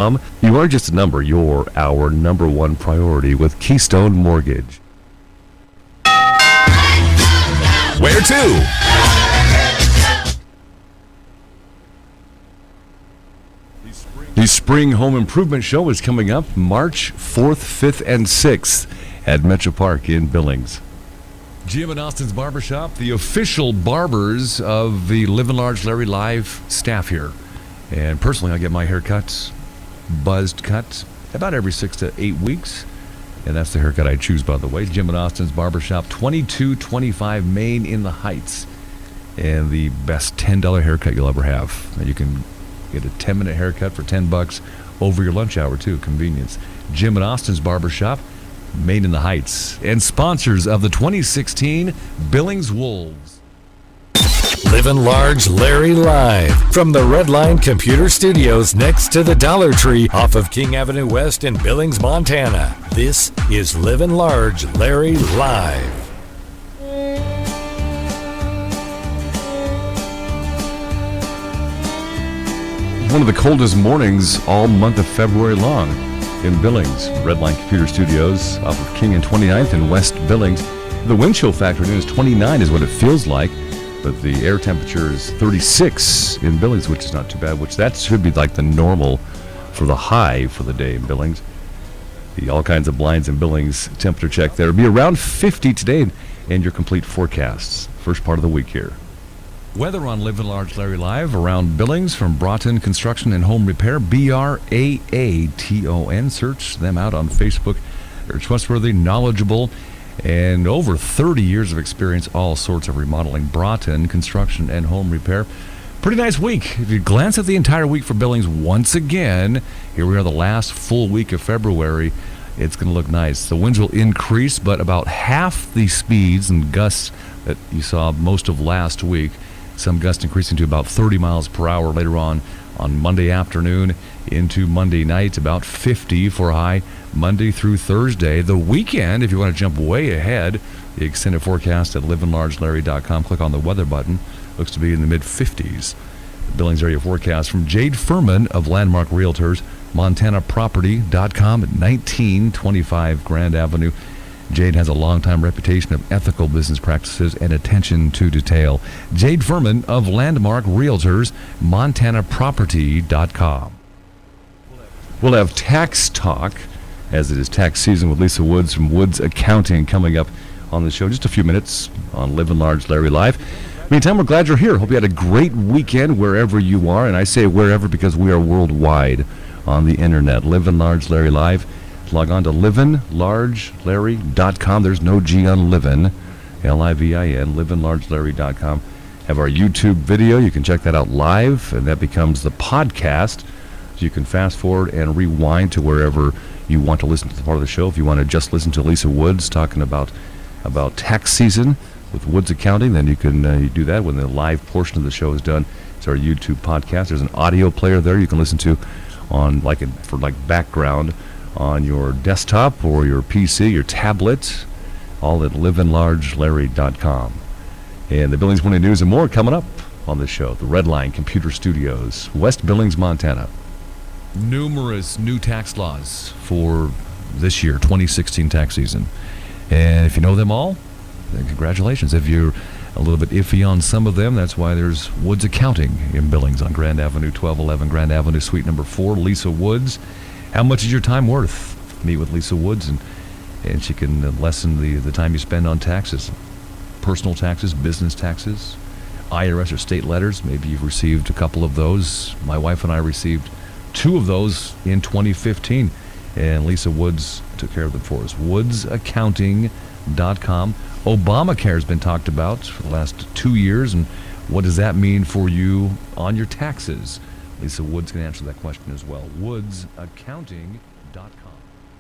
You are just a number. You're our number one priority with Keystone Mortgage. Where to? The Spring Home Improvement Show is coming up March 4th, 5th, and 6th at Metro Park in Billings. Jim and Austin's Barbershop, the official barbers of the Livin Large Larry Live staff here. And personally, I get my haircuts buzzed cut about every 6 to 8 weeks. And that's the haircut I choose, by the way. Jim and Austin's Barbershop, 2225 Main in the Heights. And the best $10 haircut you'll ever have. And you can get a 10-minute haircut for $10 over your lunch hour, too. Convenience. Jim and Austin's Barbershop, Main in the Heights. And sponsors of the 2016 Billings Wolves. Livin Large Larry Live from the Redline Computer Studios next to the Dollar Tree off of King Avenue West in Billings, Montana. This is Livin Large Larry Live. One of the coldest mornings all month of February long in Billings. Redline Computer Studios off of King and 29th in West Billings. The wind chill factor is 29 is what it feels like. But the air temperature is 36 in Billings, which is not too bad, which that should be like the normal for the high for the day in Billings. All kinds of blinds in Billings temperature check there. It'll be around 50 today and your complete forecasts. First part of the week here. Weather on Livin Large Larry Live around Billings from Broughton Construction and Home Repair, BRAATON. Search them out on Facebook. They're trustworthy, knowledgeable, and over 30 years of experience, all sorts of remodeling. Broughton Construction and Home Repair. Pretty nice week. If you glance at the entire week for Billings once again, here we are the last full week of February. It's going to look nice. The winds will increase, but about half the speeds and gusts that you saw most of last week. Some gusts increasing to about 30 miles per hour later on Monday afternoon into Monday night, about 50 for a high Monday through Thursday. The weekend, if you want to jump way ahead, the extended forecast at livinlargelarry.com. Click on the weather button. Looks to be in the mid-50s. The Billings area forecast from Jade Furman of Landmark Realtors, MontanaProperty.com at 1925 Grand Avenue. Jade has a long-time reputation of ethical business practices and attention to detail. Jade Furman of Landmark Realtors, MontanaProperty.com. We'll have tax talk, as it is tax season, with Lisa Woods from Woods Accounting coming up on the show. Just a few minutes on Livin Large Larry Live. Meantime, we're glad you're here. Hope you had a great weekend wherever you are. And I say wherever because we are worldwide on the internet. Livin Large Larry Live. Log on to livinlargelarry.com. There's no G on Livin. Livin, livinlargelarry.com. Have our YouTube video. You can check that out live, and that becomes the podcast. So you can fast forward and rewind to wherever you want to listen to the part of the show. If you want to just listen to Lisa Woods talking about tax season with Woods Accounting, then you can you do that when the live portion of the show is done. It's our YouTube podcast. There's an audio player there you can listen to on for background on your desktop or your PC, your tablet, all at livinlargelarry.com. And the Billings Morning News and more coming up on this show. The Redline Computer Studios, West Billings, Montana. Numerous new tax laws for this year, 2016 tax season. And if you know them all, then congratulations. If you're a little bit iffy on some of them, that's why there's Woods Accounting in Billings on Grand Avenue, 1211 Grand Avenue, Suite number 4, Lisa Woods. How much is your time worth? Meet with Lisa Woods, and she can lessen the time you spend on taxes. Personal taxes, business taxes, IRS or state letters. Maybe you've received a couple of those. My wife and I received 2 of those in 2015, and Lisa Woods took care of them for us. WoodsAccounting.com. Obamacare has been talked about for the last 2 years, and what does that mean for you on your taxes? Lisa Woods can answer that question as well. WoodsAccounting.com.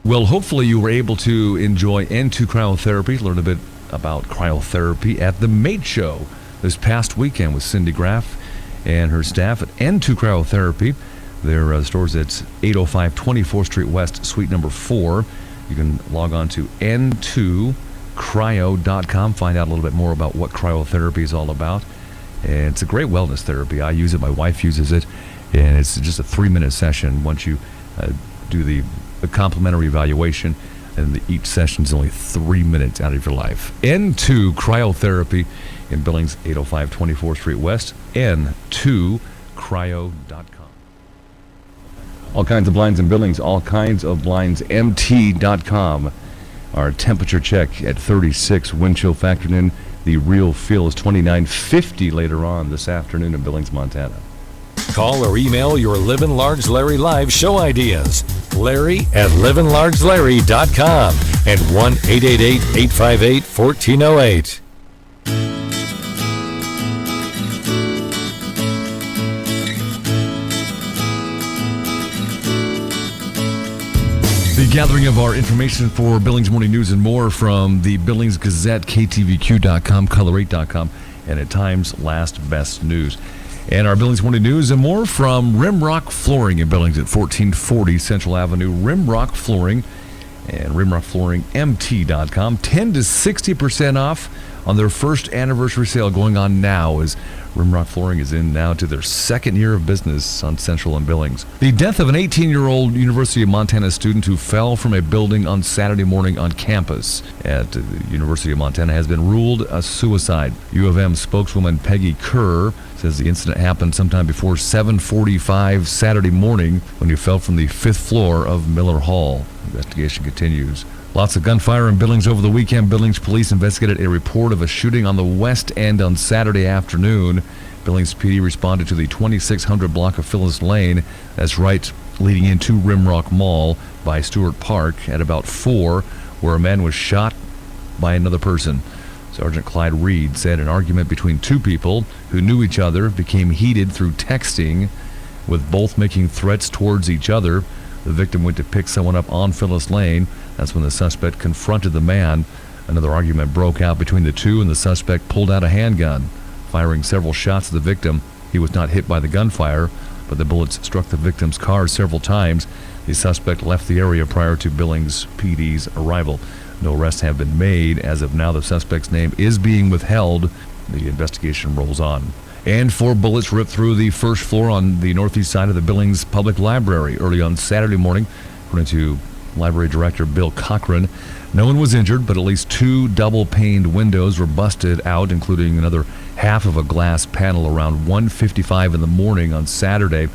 Well, hopefully you were able to enjoy N2 Cryotherapy, learn a bit about cryotherapy at the Mate Show this past weekend with Cindy Graff and her staff at N2 Cryotherapy. Their stores at 805 24th Street West, Suite number 4. You can log on to n2cryo.com, find out a little bit more about what cryotherapy is all about. And it's a great wellness therapy. I use it, my wife uses it, and it's just a 3-minute session once you do the complimentary evaluation, and each session is only 3 minutes out of your life. N2 Cryotherapy in Billings, 805 24th Street West, N2cryo.com. All kinds of blinds in Billings, all kinds of blinds, MT.com. Our temperature check at 36, wind chill factored in. The real feel is 29.50 later on this afternoon in Billings, Montana. Call or email your Livin Large Larry Live show ideas. Larry at livinlargelarry.com and 1-888-858-1408. The gathering of our information for Billings Morning News and more from the Billings Gazette, KTVQ.com, Color8.com, and at times Last Best News. And our Billings Morning News and more from Rimrock Flooring in Billings at 1440 Central Avenue. Rimrock Flooring and RimrockFlooringMT.com. 10 to 60% off on their first anniversary sale going on now as Rimrock Flooring is in now to their second year of business on Central and Billings. The death of an 18-year-old University of Montana student who fell from a building on Saturday morning on campus at the University of Montana has been ruled a suicide. U of M spokeswoman Peggy Kerr says the incident happened sometime before 7:45 Saturday morning when he fell from the 5th floor of Miller Hall. Investigation continues. Lots of gunfire in Billings over the weekend. Billings police investigated a report of a shooting on the west end on Saturday afternoon. Billings PD responded to the 2600 block of Phyllis Lane, that's right, leading into Rimrock Mall by Stewart Park at about 4, where a man was shot by another person. Sergeant Clyde Reed said an argument between two people who knew each other became heated through texting, with both making threats towards each other. The victim went to pick someone up on Phyllis Lane. That's when the suspect confronted the man. Another argument broke out between the two, and the suspect pulled out a handgun, firing several shots at the victim. He was not hit by the gunfire, but the bullets struck the victim's car several times. The suspect left the area prior to Billings PD's arrival. No arrests have been made. As of now, the suspect's name is being withheld. The investigation rolls on. And 4 bullets ripped through the first floor on the northeast side of the Billings Public Library early on Saturday morning, according to Library Director Bill Cochran. No one was injured, but at least 2 double-paned windows were busted out, including another half of a glass panel around 1:55 in the morning on Saturday.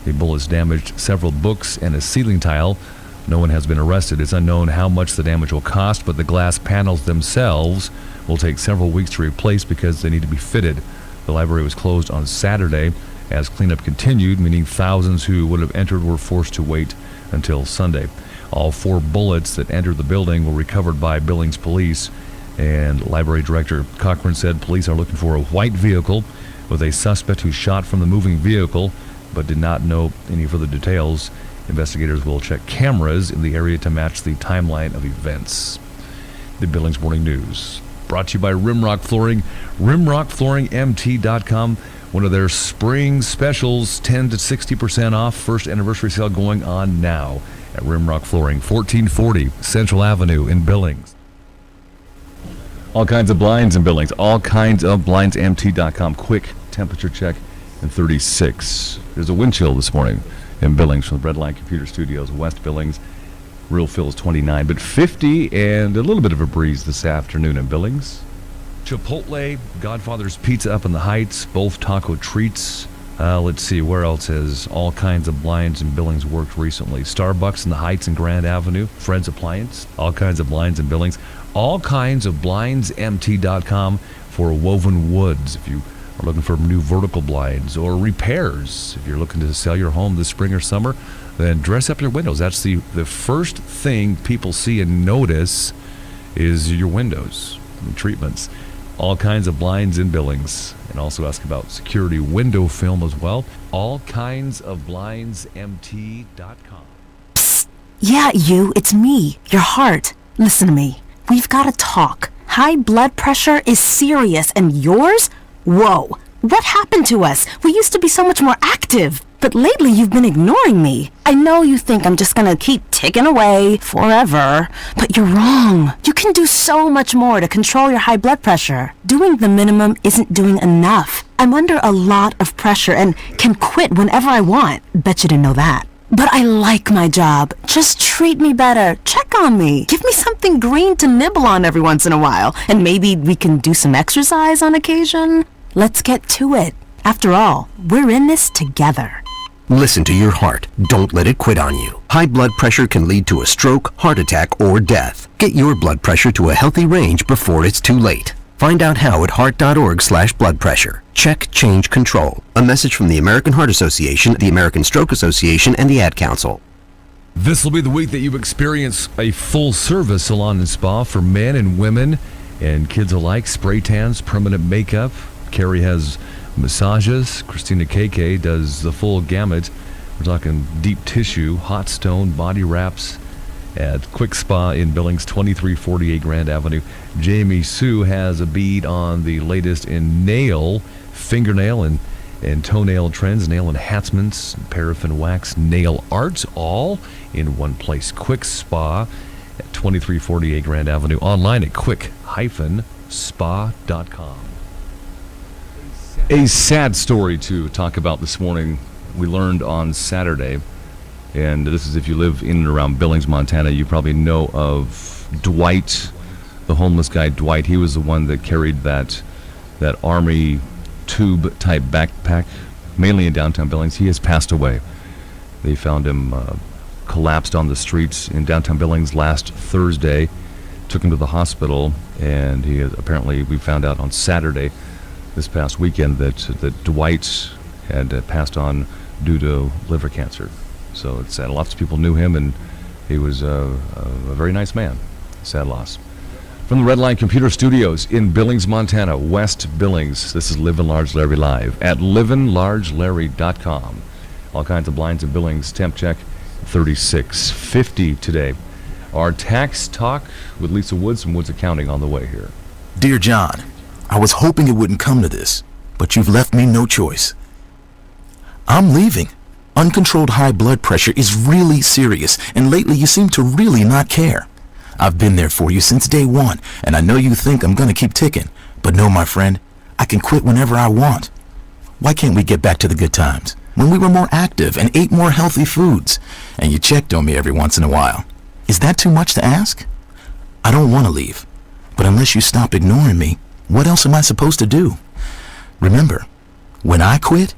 The bullets damaged several books and a ceiling tile. No one has been arrested. It's unknown how much the damage will cost, but the glass panels themselves will take several weeks to replace because they need to be fitted. The library was closed on Saturday as cleanup continued, meaning thousands who would have entered were forced to wait until Sunday. All 4 bullets that entered the building were recovered by Billings police, and Library Director Cochran said police are looking for a white vehicle with a suspect who shot from the moving vehicle but did not know any further details. Investigators will check cameras in the area to match the timeline of events. The Billings Morning News, brought to you by Rimrock Flooring, RimrockFlooringMT.com. One of their spring specials, 10 to 60% off, first anniversary sale going on now at Rimrock Flooring, 1440 Central Avenue in Billings. All kinds of blinds in Billings, all kinds of blinds, MT.com. Quick temperature check in 36. There's a wind chill this morning in Billings from the Redline Computer Studios, West Billings. Real feel is 29, but 50 and a little bit of a breeze this afternoon in Billings. Chipotle, Godfather's Pizza up in the Heights, both taco treats. Let's see, where else has all kinds of blinds in Billings worked recently? Starbucks in the Heights and Grand Avenue, Fred's Appliance, all kinds of blinds in Billings. All kinds of blindsmt.com for woven woods. If you are looking for new vertical blinds or repairs, if you're looking to sell your home this spring or summer, then dress up your windows. That's the first thing people see and notice is your windows and treatments. All kinds of blinds in Billings. And also ask about security window film as well. All kinds of blindsmt.com. Psst. Yeah, you, it's me, your heart. Listen to me. We've got to talk. High blood pressure is serious, and yours? Whoa. What happened to us? We used to be so much more active. But lately you've been ignoring me. I know you think I'm just gonna keep ticking away forever, but you're wrong. You can do so much more to control your high blood pressure. Doing the minimum isn't doing enough. I'm under a lot of pressure and can quit whenever I want. Bet you didn't know that. But I like my job. Just treat me better. Check on me. Give me something green to nibble on every once in a while. And maybe we can do some exercise on occasion. Let's get to it. After all, we're in this together. Listen to your heart. Don't let it quit on you. High blood pressure can lead to a stroke, heart attack, or death. Get your blood pressure to a healthy range before it's too late. Find out how at heart.org/blood pressure. Check, change, control. A message from the American Heart Association, the American Stroke Association, and the Ad Council. This will be the week that you experience a full-service salon and spa for men and women and kids alike. Spray tans, permanent makeup. Carrie has massages. Christina KK does the full gamut. We're talking deep tissue, hot stone, body wraps at Quick Spa in Billings, 2348 Grand Avenue. Jamie Sue has a bead on the latest in nail, fingernail, and toenail trends, nail enhancements, paraffin wax, nail art, all in one place. Quick Spa at 2348 Grand Avenue. Online at quick-spa.com. A sad story to talk about this morning. We learned on Saturday, and this is if you live in and around Billings, Montana, you probably know of Dwight, the homeless guy Dwight. He was the one that carried that Army tube-type backpack, mainly in downtown Billings. He has passed away. They found him collapsed on the streets in downtown Billings last Thursday, took him to the hospital, and he apparently, we found out on Saturday, this past weekend, that Dwight had passed on due to liver cancer. So it's sad. Lots of people knew him, and he was a very nice man. Sad loss. From the Red Line Computer Studios in Billings, Montana, West Billings, this is Livin Large Larry Live at livinlargelarry.com. All kinds of blinds in Billings. Temp check 3650 today. Our tax talk with Lisa Woods from Woods Accounting on the way here. Dear John, I was hoping it wouldn't come to this, but you've left me no choice. I'm leaving. Uncontrolled high blood pressure is really serious, and lately you seem to really not care. I've been there for you since day one, and I know you think I'm gonna keep ticking, but no, my friend, I can quit whenever I want. Why can't we get back to the good times, when we were more active and ate more healthy foods, and you checked on me every once in a while? Is that too much to ask? I don't want to leave, but unless you stop ignoring me, what else am I supposed to do? Remember, when I quit,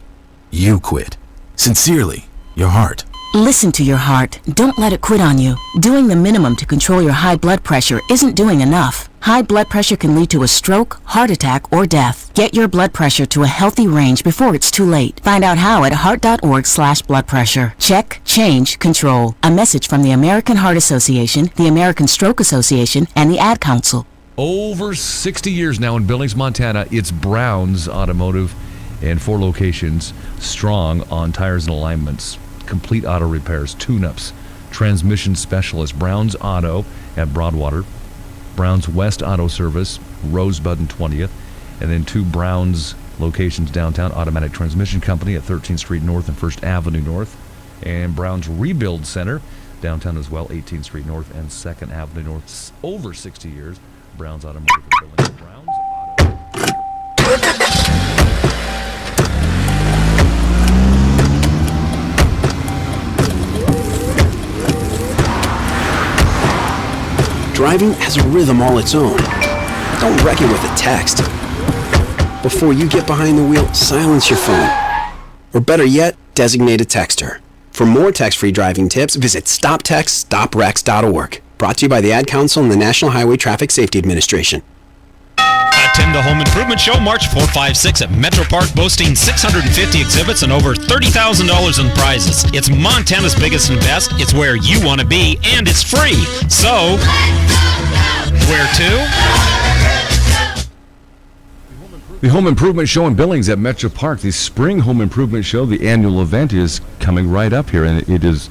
you quit. Sincerely, your heart. Listen to your heart. Don't let it quit on you. Doing the minimum to control your high blood pressure isn't doing enough. High blood pressure can lead to a stroke, heart attack, or death. Get your blood pressure to a healthy range before it's too late. Find out how at heart.org/blood pressure. Check, change, control. A message from the American Heart Association, the American Stroke Association, and the Ad Council. Over 60 years now in Billings, Montana, it's Brown's Automotive, and 4 locations strong on tires and alignments, complete auto repairs, tune-ups, transmission specialist. Brown's Auto at Broadwater, Brown's West Auto Service, Rosebud and 20th, and then 2 Brown's locations downtown, Automatic Transmission Company at 13th Street North and 1st Avenue North, and Brown's Rebuild Center downtown as well, 18th Street North and 2nd Avenue North. Over 60 years. Brown's Automotive in Billings. Brown's Auto. Driving has a rhythm all its own. Don't wreck it with a text. Before you get behind the wheel, silence your phone. Or better yet, designate a texter. For more text-free driving tips, visit stoptextstoprex.org. Brought to you by the Ad Council and the National Highway Traffic Safety Administration. Attend the Home Improvement Show March 4, 5, 6 at Metro Park, boasting 650 exhibits and over $30,000 in prizes. It's Montana's biggest and best. It's where you want to be, and it's free. So, where to? The Home Improvement Show in Billings at Metro Park. The Spring Home Improvement Show, the annual event, is coming right up here, and it is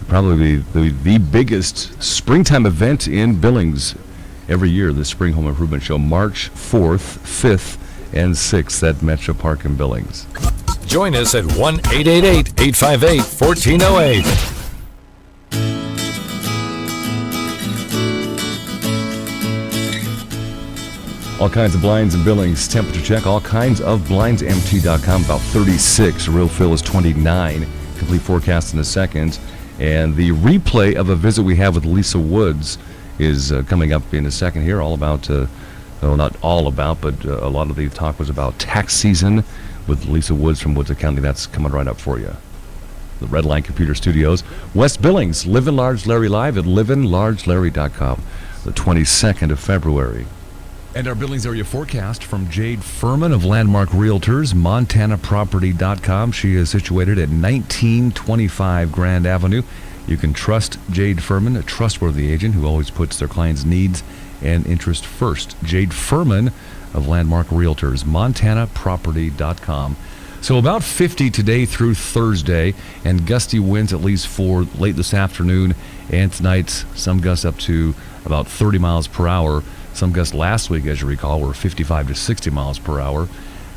probably the biggest springtime event in Billings every year. The Spring Home Improvement Show, March 4th, 5th, and 6th at Metro Park in Billings. Join us at 1-888-858-1408. All kinds of blinds in Billings. Temperature check, all kinds of blinds. MT.com, about 36. Real fill is 29. complete forecast in a second. And the replay of a visit we have with Lisa Woods is coming up in a second here, all about, well, not all about, but a lot of the talk was about tax season with Lisa Woods from Woods Accounting. That's coming right up for you. The Redline Computer Studios, West Billings, Livin Large Larry Live at livinlargelarry.com, the 22nd of February. And our Billings area forecast from Jade Furman of Landmark Realtors, MontanaProperty.com. She is situated at 1925 Grand Avenue. You can trust Jade Furman, a trustworthy agent who always puts their clients' needs and interest first. Jade Furman of Landmark Realtors, MontanaProperty.com. So about 50 today through Thursday, and gusty winds at least for late this afternoon and tonight. Some gusts up to about 30 miles per hour. Some gusts last week, as you recall, were 55 to 60 miles per hour.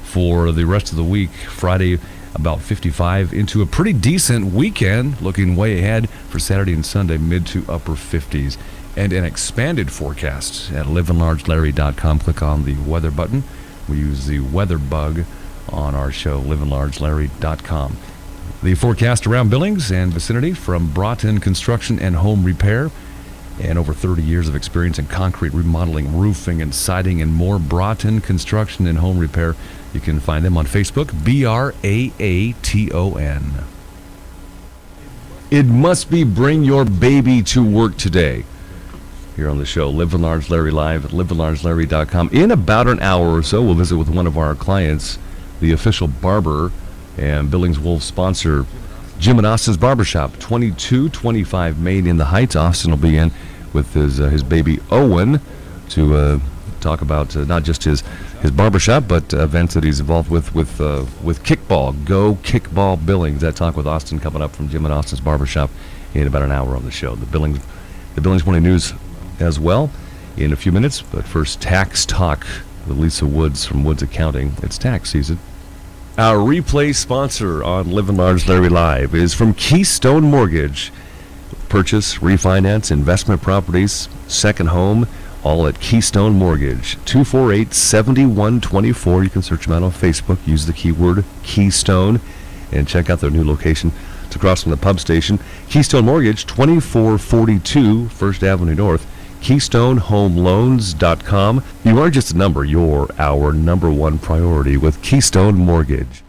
For the rest of the week, Friday about 55 into a pretty decent weekend, looking way ahead for Saturday and Sunday, mid to upper 50s. And an expanded forecast at livinlargelarry.com. Click on the weather button. We use the weather bug on our show, livinlargelarry.com. The forecast around Billings and vicinity from Broughton Construction and Home Repair. And over 30 years of experience in concrete remodeling, roofing, and siding, and more. Broughton Construction and Home Repair. You can find them on Facebook, Braaaton. It must be Bring Your Baby to Work Today. Here on the show, Livin Large Larry Live at livinlargelarry.com. In about an hour or so, we'll visit with one of our clients, the official barber and Billings Wolf sponsor, Jim and Austin's Barbershop, 2225 Main in the Heights. Austin will be in with his baby Owen to talk about not just his barbershop, but events that he's involved with kickball. Go Kickball Billings. That talk with Austin coming up from Jim and Austin's Barbershop in about an hour on the show. The Billings Morning News as well in a few minutes. But first, Tax Talk with Lisa Woods from Woods Accounting. It's tax season. Our replay sponsor on Livin Large Larry Live is from Keystone Mortgage. Purchase, refinance, investment properties, second home, all at Keystone Mortgage. 248-7124. You can search them out on Facebook. Use the keyword Keystone and check out their new location. It's across from the pub station. Keystone Mortgage, 2442 First Avenue North. KeystoneHomeLoans.com. You aren't just a number, you're our number one priority with Keystone Mortgage.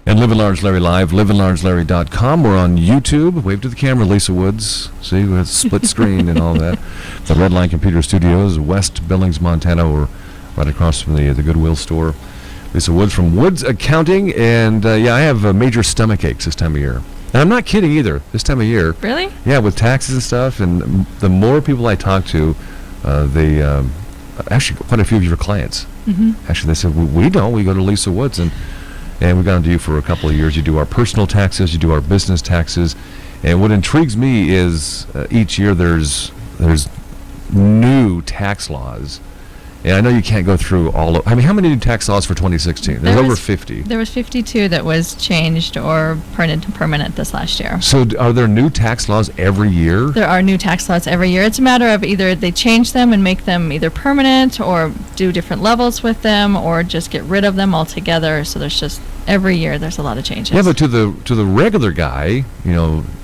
And Livin Large Larry Live, livinlargelarry.com. We're on YouTube. Wave to the camera, Lisa Woods. See, we have split screen and all that. The Redline Computer Studios, West Billings, Montana. We're right across from the Goodwill store. Lisa Woods from Woods Accounting. And, I have major stomach aches this time of year. And I'm not kidding either, this time of year. Really? Yeah, with taxes and stuff. And the more people I talk to, they actually, quite a few of your clients. Mm-hmm. Actually, they said, we don't. We go to Lisa Woods, and we've gone to you for a couple of years. You do our personal taxes, you do our business taxes. And what intrigues me is each year there's new tax laws. And I know you can't go through all of... I mean, how many new tax laws for 2016? There's over 50. There was 52 that was changed or permanent this last year. So are there new tax laws every year? There are new tax laws every year. It's a matter of either they change them and make them either permanent or do different levels with them or just get rid of them altogether. So there's just... Every year there's a lot of changes. Yeah, but to the regular guy,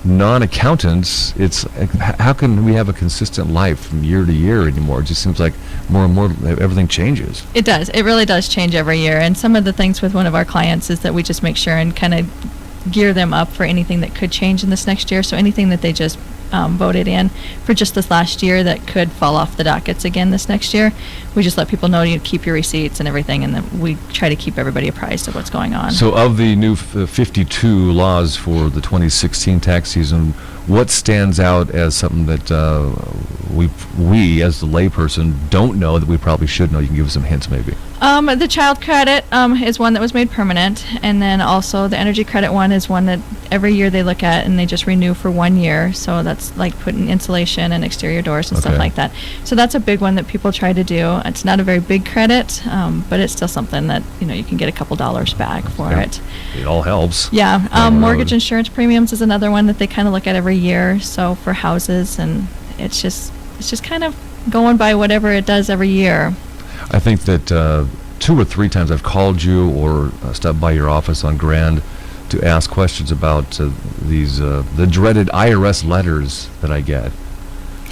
non-accountants, it's how can we have a consistent life from year to year anymore? It just seems like more and more everything changes. It does. It really does change every year. And some of the things with one of our clients is that we just make sure and kind of gear them up for anything that could change in this next year. So anything that they just voted in for just this last year that could fall off the dockets again this next year, we just let people know you keep your receipts and everything, and then we try to keep everybody apprised of what's going on. So of the new 52 laws for the 2016 tax season, what stands out as something that we as the layperson don't know that we probably should know? You can give us some hints maybe. The child credit is one that was made permanent, and then also the energy credit one is one that every year they look at and they just renew for 1 year. So that's like putting insulation and exterior doors and stuff like that. So that's a big one that people try to do. It's not a very big credit, but it's still something that you can get a couple dollars back for it. It all helps. Yeah. Mortgage insurance premiums is another one that they kind of look at every year. So for houses, and it's just kind of going by whatever it does every year. I think that 2 or 3 times I've called you or stopped by your office on Grand to ask questions about these the dreaded IRS letters that I get.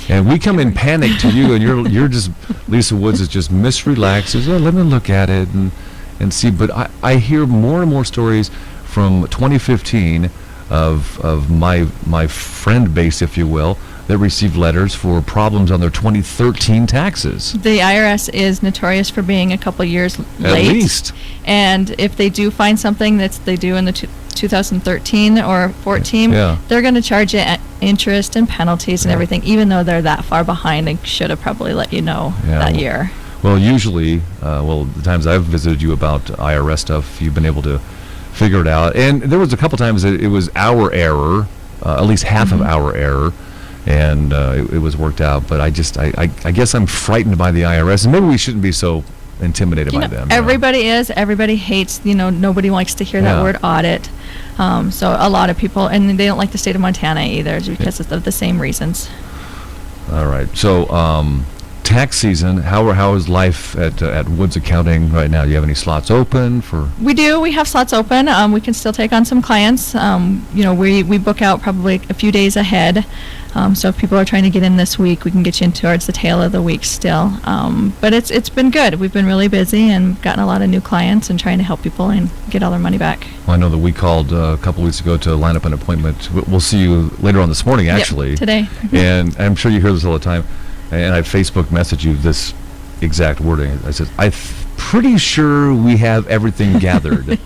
And we come in panic to you, and you're just, Lisa Woods is just relaxes. Oh, let me look at it and see. But I hear more and more stories from 2015 of my friend base, if you will, that received letters for problems on their 2013 taxes. The IRS is notorious for being a couple years late. At least. And if they do find something that they do in the 2013 or 14, they're going to charge you interest and penalties and everything, even though they're that far behind and should have probably let you know that year. Well, usually, the times I've visited you about IRS stuff, you've been able to figure it out. And there was a couple times that it was our error, at least half of our error, and it was worked out. But I guess I'm frightened by the IRS, and maybe we shouldn't be so intimidated by them. Everybody is. Everybody hates, nobody likes to hear that word audit. So a lot of people, and they don't like the state of Montana either because of the same reasons. All right. So tax season, how is life at Woods Accounting right now? Do you have any slots open for? We do. We have slots open. We can still take on some clients. We book out probably a few days ahead. So if people are trying to get in this week, we can get you in towards the tail of the week still. But it's been good. We've been really busy and gotten a lot of new clients and trying to help people and get all their money back. Well, I know that we called a couple weeks ago to line up an appointment. We'll see you later on this morning, actually. Yep, today. And I'm sure you hear this all the time. And I Facebook messaged you this exact wording. I said, I'm pretty sure we have everything gathered.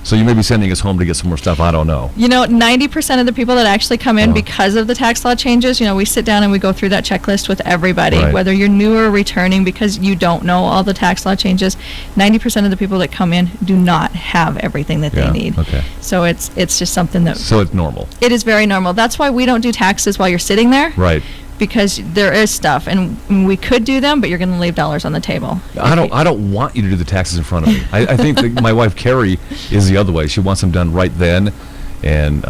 So you may be sending us home to get some more stuff. I don't know. 90% of the people that actually come in because of the tax law changes, we sit down and we go through that checklist with everybody, whether you're new or returning because you don't know all the tax law changes. 90% of the people that come in do not have everything that they need. Okay. So it's just something that... So it's normal. It is very normal. That's why we don't do taxes while you're sitting there. Right. Because there is stuff, and we could do them, but you're going to leave dollars on the table. I don't want you to do the taxes in front of me. I think that my wife Carrie is the other way. She wants them done right then, and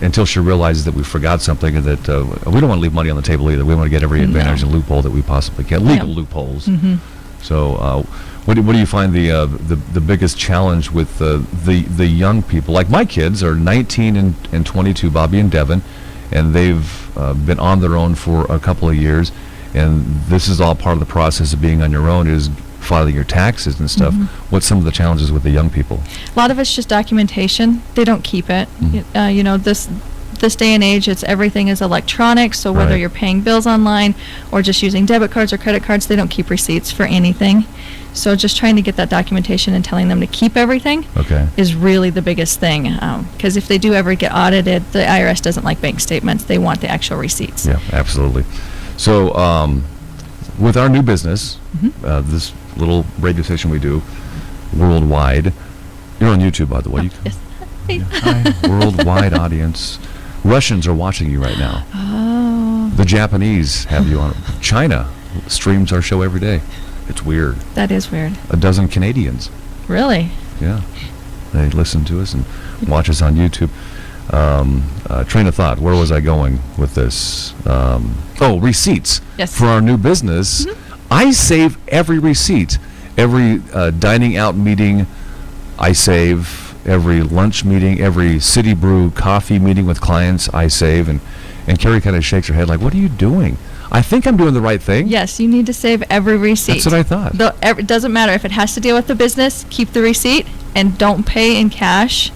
until she realizes that we forgot something, and that we don't want to leave money on the table either. We want to get every advantage and loophole that we possibly can, legal loopholes. Mm-hmm. So, what do you find the biggest challenge with the young people? Like my kids are 19 and 22, Bobby and Devin. And they've been on their own for a couple of years, and this is all part of the process of being on your own, is filing your taxes and stuff. Mm-hmm. What's some of the challenges with the young people? A lot of it's just documentation. They don't keep it. Mm-hmm. This day and age, everything is electronic, so whether you're paying bills online or just using debit cards or credit cards, they don't keep receipts for anything. So just trying to get that documentation and telling them to keep everything is really the biggest thing. Because if they do ever get audited, the IRS doesn't like bank statements. They want the actual receipts. Yeah, absolutely. So with our new business, this little radio station we do worldwide, you're on YouTube, by the way. Yes. Hi, worldwide audience. Russians are watching you right now. Oh. The Japanese have you on. China streams our show every day. It's weird. That is weird. 12 Canadians. Really? Yeah. They listen to us and watch us on YouTube. Train of thought. Where was I going with this? Receipts. Yes. For our new business. Mm-hmm. I save every receipt. Every dining out meeting, I save. Every lunch meeting, every City Brew coffee meeting with clients, I save. And Carrie kind of shakes her head like, what are you doing? I think I'm doing the right thing. Yes, you need to save every receipt. That's what I thought. It doesn't matter if it has to deal with the business, keep the receipt, and don't pay in cash.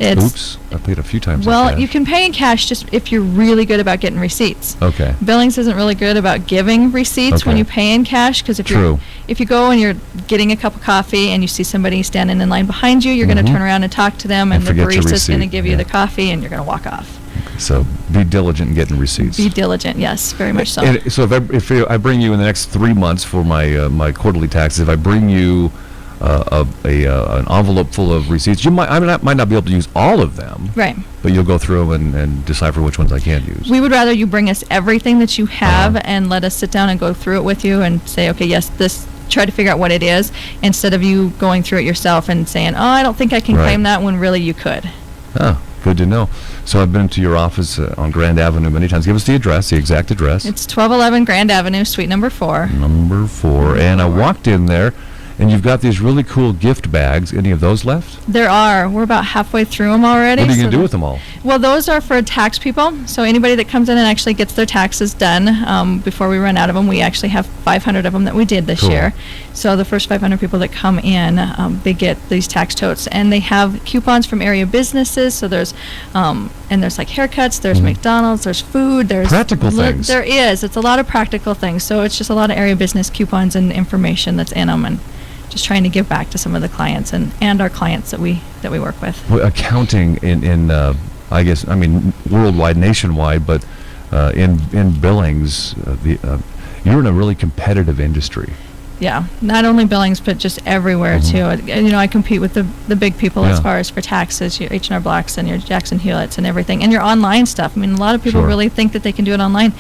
Oops, I paid a few times. Well, you can pay in cash just if you're really good about getting receipts. Okay. Billings isn't really good about giving receipts when you pay in cash, because if you go and you're getting a cup of coffee and you see somebody standing in line behind you, you're going to turn around and talk to them, and the barista's going to give you the coffee, and you're going to walk off. So be diligent in getting receipts. Be diligent, yes, very much so. And so if I bring you in the next 3 months for my quarterly taxes, if I bring you an envelope full of receipts, I might not be able to use all of them. Right. But you'll go through them and decipher which ones I can use. We would rather you bring us everything that you have and let us sit down and go through it with you and say, okay, yes, this. Try to figure out what it is, instead of you going through it yourself and saying, oh, I don't think I can claim that, when really you could. Oh, good to know. So I've been to your office on Grand Avenue many times. Give us the address, the exact address. It's 1211 Grand Avenue, suite number 4. Number 4. And I walked in there, And you've got these really cool gift bags. Any of those left? There are. We're about halfway through them already. What are you so going to do with them all? Well, those are for tax people. So anybody that comes in and actually gets their taxes done before we run out of them, we actually have 500 of them that we did this Cool. year. So the first 500 people that come in, they get these tax totes, and they have coupons from area businesses. So there's and there's like haircuts, there's McDonald's, there's food, there's Practical things. There is. It's a lot of practical things. So it's just a lot of area business coupons and information that's in them, and just trying to give back to some of the clients and our clients that we work with. Well, accounting in I guess, I mean, worldwide, nationwide, but in Billings, you're in a really competitive industry. Yeah, not only Billings, but just everywhere too. And, I compete with the big people as Yeah. far as for taxes, your H&R Blocks and your Jackson Hewlett's and everything, and your online stuff. I mean, a lot of people Sure. really think that they can do it online.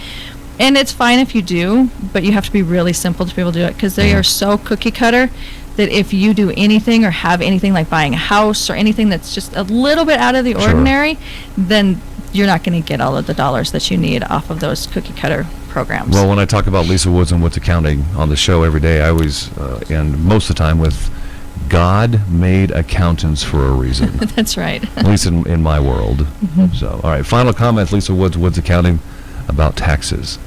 And it's fine if you do, but you have to be really simple to be able to do it, because they are so cookie cutter that if you do anything or have anything like buying a house or anything that's just a little bit out of the Sure. ordinary, then you're not going to get all of the dollars that you need off of those cookie cutter programs. Well, when I talk about Lisa Woods and Woods Accounting on the show every day, I always end most of the time with, God made accountants for a reason. That's right. At least in my world. So, all right, final comments, Lisa Woods, Woods Accounting, about taxes.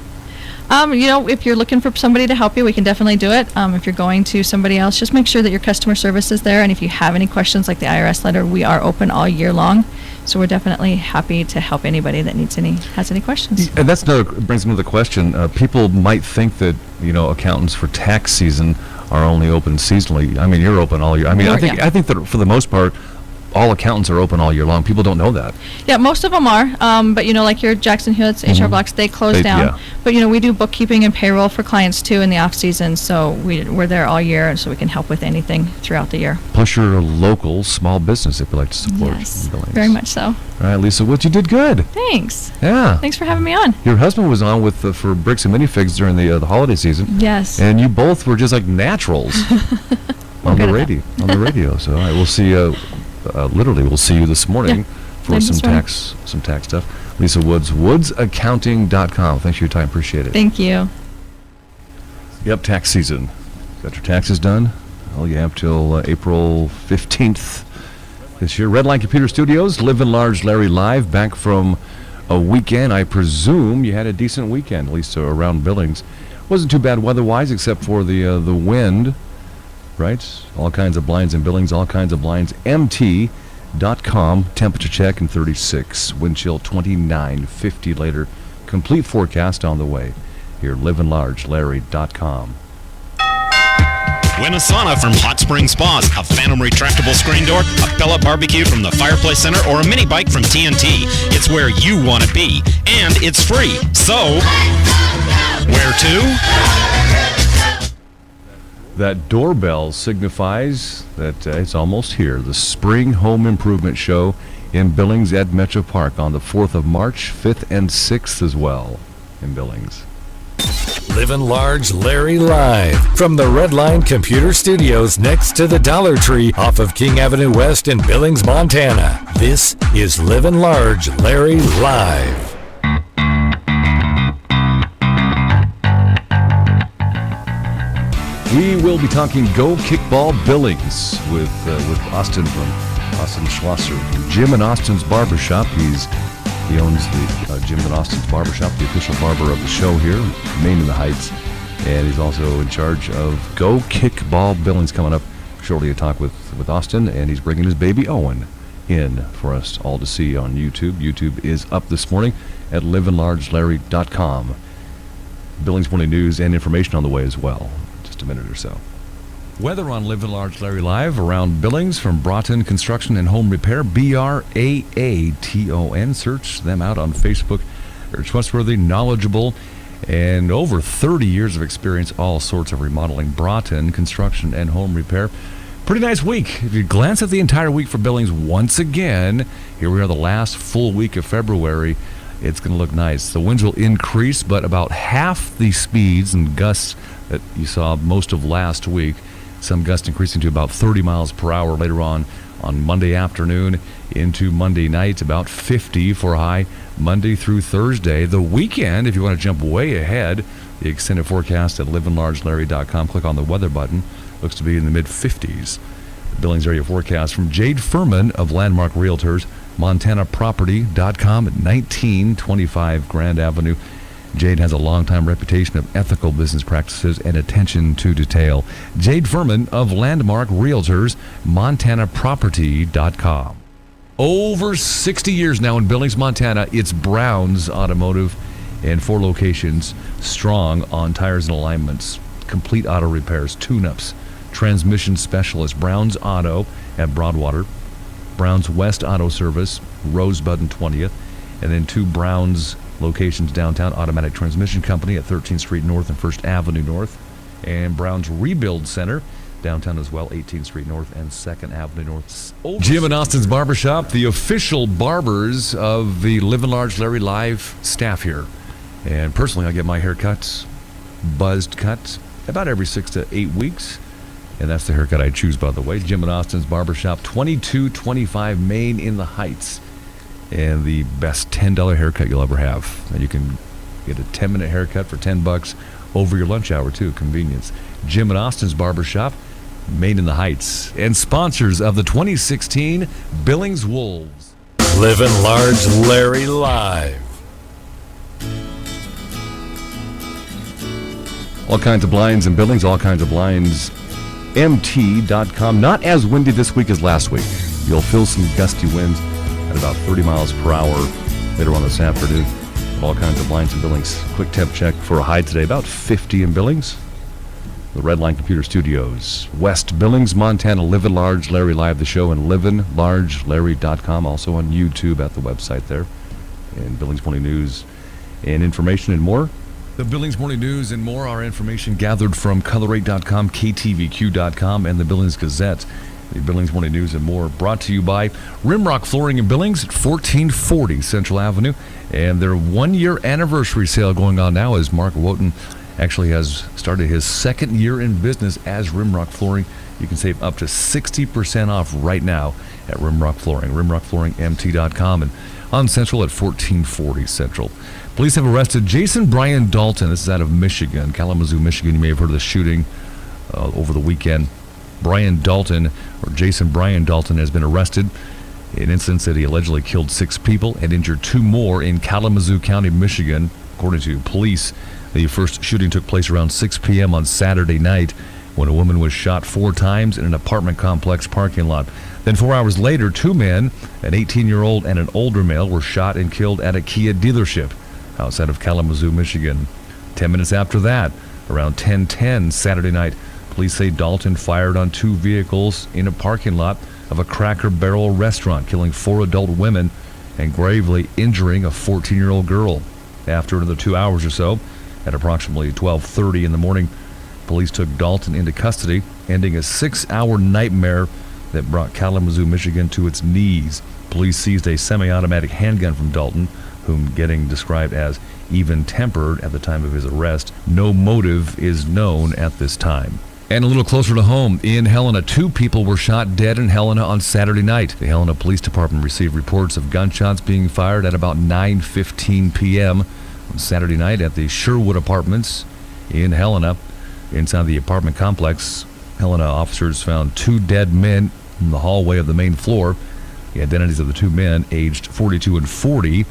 If you're looking for somebody to help you, we can definitely do it. If you're going to somebody else, just make sure that your customer service is there. And if you have any questions like the IRS letter, we are open all year long. So we're definitely happy to help anybody that has any questions. And that's brings me to the question. People might think that, accountants for tax season are only open seasonally. I mean, you're open all year. I mean, I think that for the most part, all accountants are open all year long. People don't know that. Yeah, most of them are. But, like your Jackson Hewlett's, H.R. Blocks, they close down. Yeah. But, we do bookkeeping and payroll for clients, too, in the off-season. So we're there all year, and so we can help with anything throughout the year. Plus, you're a local small business if you like to support. Yes, Billings. very much so. All right, Lisa Woods, you did good. Thanks. Yeah. Thanks for having me on. Your husband was on with for Bricks and Minifigs during the holiday season. Yes. And you both were just like naturals on the radio. So, all right, we'll see you. Literally, we'll see you this morning for later some this morning. tax stuff. Lisa Woods, woodsaccounting.com. Thanks for your time. Appreciate it. Thank you. Yep, tax season. Got your taxes done? Well, you have till April 15th this year. Redline Computer Studios, Livin Large, Larry Live, back from a weekend. I presume you had a decent weekend, at least around Billings. Wasn't too bad weather-wise, except for the wind. Right? All kinds of blinds in Billings, all kinds of blinds. MT.com, temperature check in 36, wind chill 29, 50 later. Complete forecast on the way. Here, livinlargelarry.com. Win a sauna from Hot Spring Spas, a Phantom retractable screen door, a pellet barbecue from the Fireplace Center, or a mini bike from TNT. It's where you want to be, and it's free. So, where to? That doorbell signifies that it's almost here. The Spring Home Improvement Show in Billings at Metro Park on the 4th of March, 5th and 6th as well in Billings. Livin Large Larry Live from the Redline Computer Studios next to the Dollar Tree off of King Avenue West in Billings, Montana. This is Livin Large Larry Live. We will be talking Go Kickball Billings with Austin Schlosser from Jim and Austin's Barbershop. He owns the Jim and Austin's Barbershop, the official barber of the show here, Main in the Heights, and he's also in charge of Go Kickball Billings. Coming up shortly, a talk with Austin, and he's bringing his baby Owen in for us all to see on YouTube. YouTube is up this morning at livinlargelarry.com. Billings Morning News and information on the way as well. A minute or so. Weather on Livin Large Larry Live around Billings from Broughton Construction and Home Repair, BRAATON. Search them out on Facebook. They're trustworthy, knowledgeable, and over 30 years of experience, all sorts of remodeling. Broughton Construction and Home Repair. Pretty nice week. If you glance at the entire week for Billings once again, here we are the last full week of February. It's going to look nice. The winds will increase, but about half the speeds and gusts that you saw most of last week. Some gusts increasing to about 30 miles per hour later on on Monday afternoon into Monday night, about 50 for a high Monday through Thursday. The weekend, if you want to jump way ahead, the extended forecast at livinlargelarry.com. Click on the weather button. Looks to be in the mid-50s. The Billings area forecast from Jade Furman of Landmark Realtors, MontanaProperty.com at 1925 Grand Avenue. Jade has a long-time reputation of ethical business practices and attention to detail. Jade Furman of Landmark Realtors, MontanaProperty.com. Over 60 years now in Billings, Montana, it's Brown's Automotive, and 4 locations strong on tires and alignments, complete auto repairs, tune-ups, transmission specialist. Brown's Auto at Broadwater, Brown's West Auto Service, Rosebud and 20th, and then 2 Brown's locations downtown, Automatic Transmission Company at 13th Street North and 1st Avenue North, and Brown's Rebuild Center downtown as well, 18th Street North and 2nd Avenue North. Jim and Austin's Barbershop, the official barbers of the Livin Large Larry Live staff here. And personally, I get my hair cut, buzzed cut, about every 6 to 8 weeks. And that's the haircut I choose, by the way. Jim and Austin's Barbershop, 2225 Main in the Heights. And the best $10 haircut you'll ever have. And you can get a 10-minute haircut for $10 over your lunch hour, too. Convenience. Jim and Austin's Barbershop, Main in the Heights. And sponsors of the 2016 Billings Wolves. Livin Large Larry Live. All kinds of blinds in Billings, all kinds of blinds. MT.com. Not as windy this week as last week. You'll feel some gusty winds at about 30 miles per hour later on this afternoon. All kinds of blinds in Billings. Quick temp check for a high today, about 50 in Billings. The Redline Computer Studios, West Billings, Montana. Livin Large Larry Live, the show, and livinlargelarry.com. Also on YouTube at the website there. And Billings Morning News and information and more. The Billings Morning News and more are information gathered from Color8.com, KTVQ.com, and the Billings Gazette. The Billings Morning News and more brought to you by Rimrock Flooring in Billings at 1440 Central Avenue. And their 1-year anniversary sale going on now as Mark Wotan actually has started his 2nd year in business as Rimrock Flooring. You can save up to 60% off right now at Rimrock Flooring, rimrockflooringmt.com, and on Central at 1440 Central. Police have arrested Jason Brian Dalton. This is out of Michigan, Kalamazoo, Michigan. You may have heard of the shooting over the weekend. Brian Dalton, or Jason Brian Dalton, has been arrested in incidents that he allegedly killed 6 people and injured 2 more in Kalamazoo County, Michigan. According to police, the first shooting took place around 6 p.m. on Saturday night when a woman was shot 4 times in an apartment complex parking lot. Then 4 hours later, 2 men, an 18-year-old and an older male, were shot and killed at a Kia dealership outside of Kalamazoo, Michigan. 10 minutes after that, around 10:10 Saturday night, police say Dalton fired on 2 vehicles in a parking lot of a Cracker Barrel restaurant, killing 4 adult women and gravely injuring a 14-year-old girl. After another 2 hours or so, at approximately 12:30 in the morning, police took Dalton into custody, ending a 6-hour nightmare that brought Kalamazoo, Michigan to its knees. Police seized a semi-automatic handgun from Dalton, whom getting described as even-tempered at the time of his arrest. No motive is known at this time. And a little closer to home, in Helena, 2 people were shot dead in Helena on Saturday night. The Helena Police Department received reports of gunshots being fired at about 9:15 p.m. on Saturday night at the Sherwood Apartments in Helena. Inside the apartment complex, Helena officers found 2 dead men in the hallway of the main floor. The identities of the 2 men, aged 42 and 40,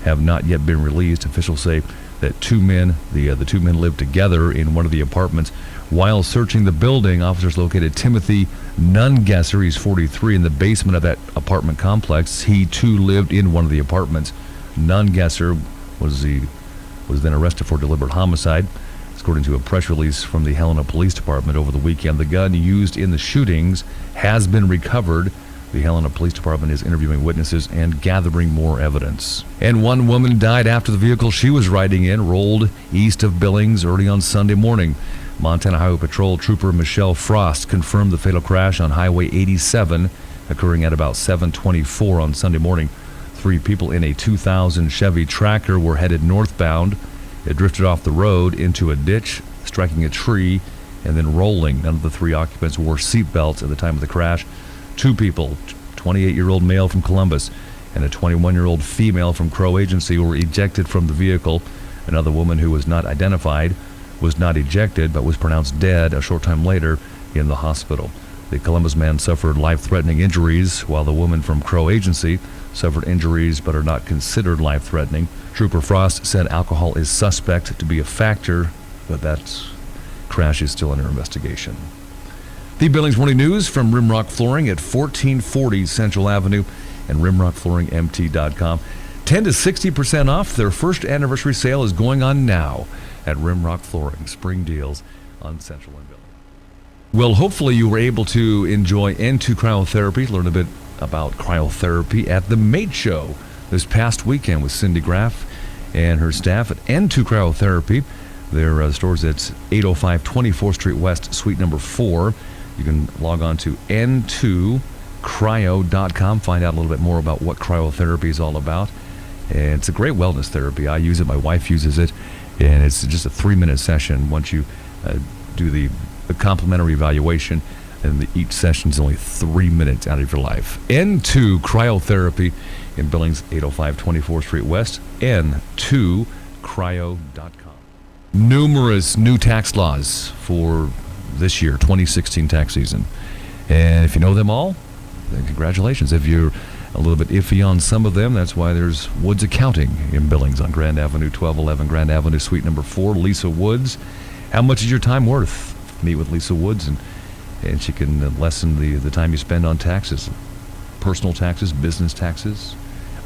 have not yet been released. Officials say that 2 men, the 2 men lived together in one of the apartments. While searching the building, officers located Timothy Nungesser. He's 43, in the basement of that apartment complex. He too lived in one of the apartments. Nungesser was then arrested for deliberate homicide. According to a press release from the Helena Police Department over the weekend, the gun used in the shootings has been recovered. The Helena Police Department is interviewing witnesses and gathering more evidence. And 1 woman died after the vehicle she was riding in rolled east of Billings early on Sunday morning. Montana Highway Patrol Trooper Michelle Frost confirmed the fatal crash on Highway 87, occurring at about 7:24 on Sunday morning. 3 people in a 2000 Chevy Tracker were headed northbound. It drifted off the road into a ditch, striking a tree, and then rolling. None of the 3 occupants wore seat belts at the time of the crash. 2 people, 28-year-old male from Columbus and a 21-year-old female from Crow Agency were ejected from the vehicle. Another woman who was not identified was not ejected but was pronounced dead a short time later in the hospital. The Columbus man suffered life-threatening injuries, while the woman from Crow Agency suffered injuries but are not considered life-threatening. Trooper Frost said alcohol is suspect to be a factor, but that crash is still under investigation. The Billings Morning News from Rimrock Flooring at 1440 Central Avenue and rimrockflooringmt.com. 10 to 60% off. Their first anniversary sale is going on now at Rimrock Flooring. Spring deals on Central and Billings. Well, hopefully you were able to enjoy N2 Cryotherapy, learn a bit about cryotherapy at the Mate Show this past weekend with Cindy Graff and her staff at N2 Cryotherapy. Their stores at 805 24th Street West, Suite number 4. You can log on to n2cryo.com, find out a little bit more about what cryotherapy is all about. And it's a great wellness therapy. I use it, my wife uses it, and it's just a 3-minute session once you do the complimentary evaluation, and each session is only 3 minutes out of your life. N2 Cryotherapy in Billings, 805 24th Street West, n2cryo.com. Numerous new tax laws for this year, 2016 tax season. And if you know them all, then congratulations. If you're a little bit iffy on some of them, that's why there's Woods Accounting in Billings on Grand Avenue, 1211 Grand Avenue, Suite number 4, Lisa Woods. How much is your time worth? Meet with Lisa Woods, and she can lessen the time you spend on taxes, personal taxes, business taxes,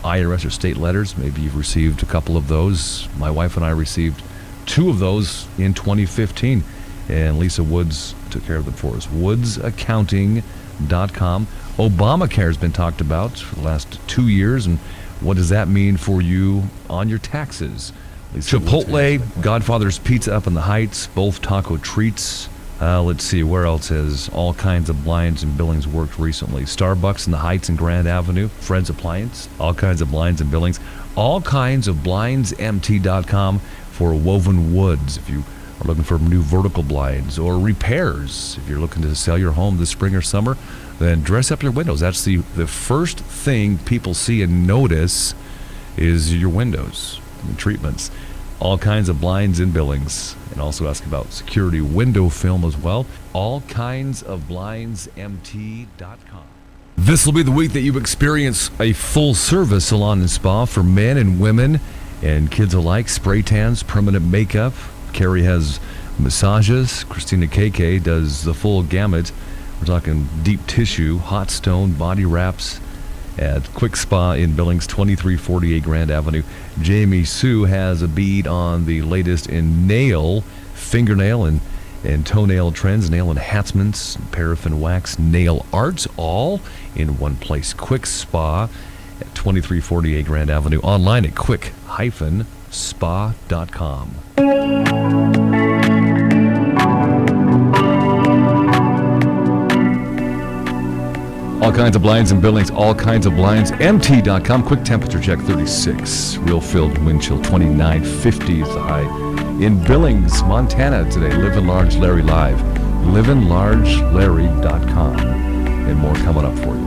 IRS or state letters. Maybe you've received a couple of those. My wife and I received 2 of those in 2015, and Lisa Woods took care of them for us. woodsaccounting.com. Obamacare has been talked about for the last 2 years, and what does that mean for you on your taxes? Chipotle, Godfather's Pizza up in the Heights, both taco treats. Let's see, where else has all kinds of blinds and Billings worked recently? Starbucks in the Heights and Grand Avenue, Fred's Appliance, all kinds of blinds and Billings. All kinds of blindsmt.com for woven woods. If you are looking for new vertical blinds or repairs, if you're looking to sell your home this spring or summer, then dress up your windows. That's the first thing people see and notice is your windows and treatments. All kinds of blinds in Billings, and also ask about security window film as well. All kinds of blindsmt.com. This will be the week that you experience a full-service salon and spa for men and women and kids alike. Spray tans, permanent makeup. Carrie has massages. Christina KK does the full gamut. We're talking deep tissue, hot stone, body wraps at Quick Spa in Billings, 2348 Grand Avenue. Jamie Sue has a bead on the latest in nail, fingernail, and toenail trends, nail enhancements, paraffin wax, nail arts, all in one place. Quick Spa at 2348 Grand Avenue. Online at quick-spa.com. All kinds of blinds in Billings, all kinds of blinds. MT.com. Quick temperature check 36. Real filled wind chill 29. 50 is the high. In Billings, Montana today, Livin Large Larry Live. LivinLargeLarry.com. And more coming up for you.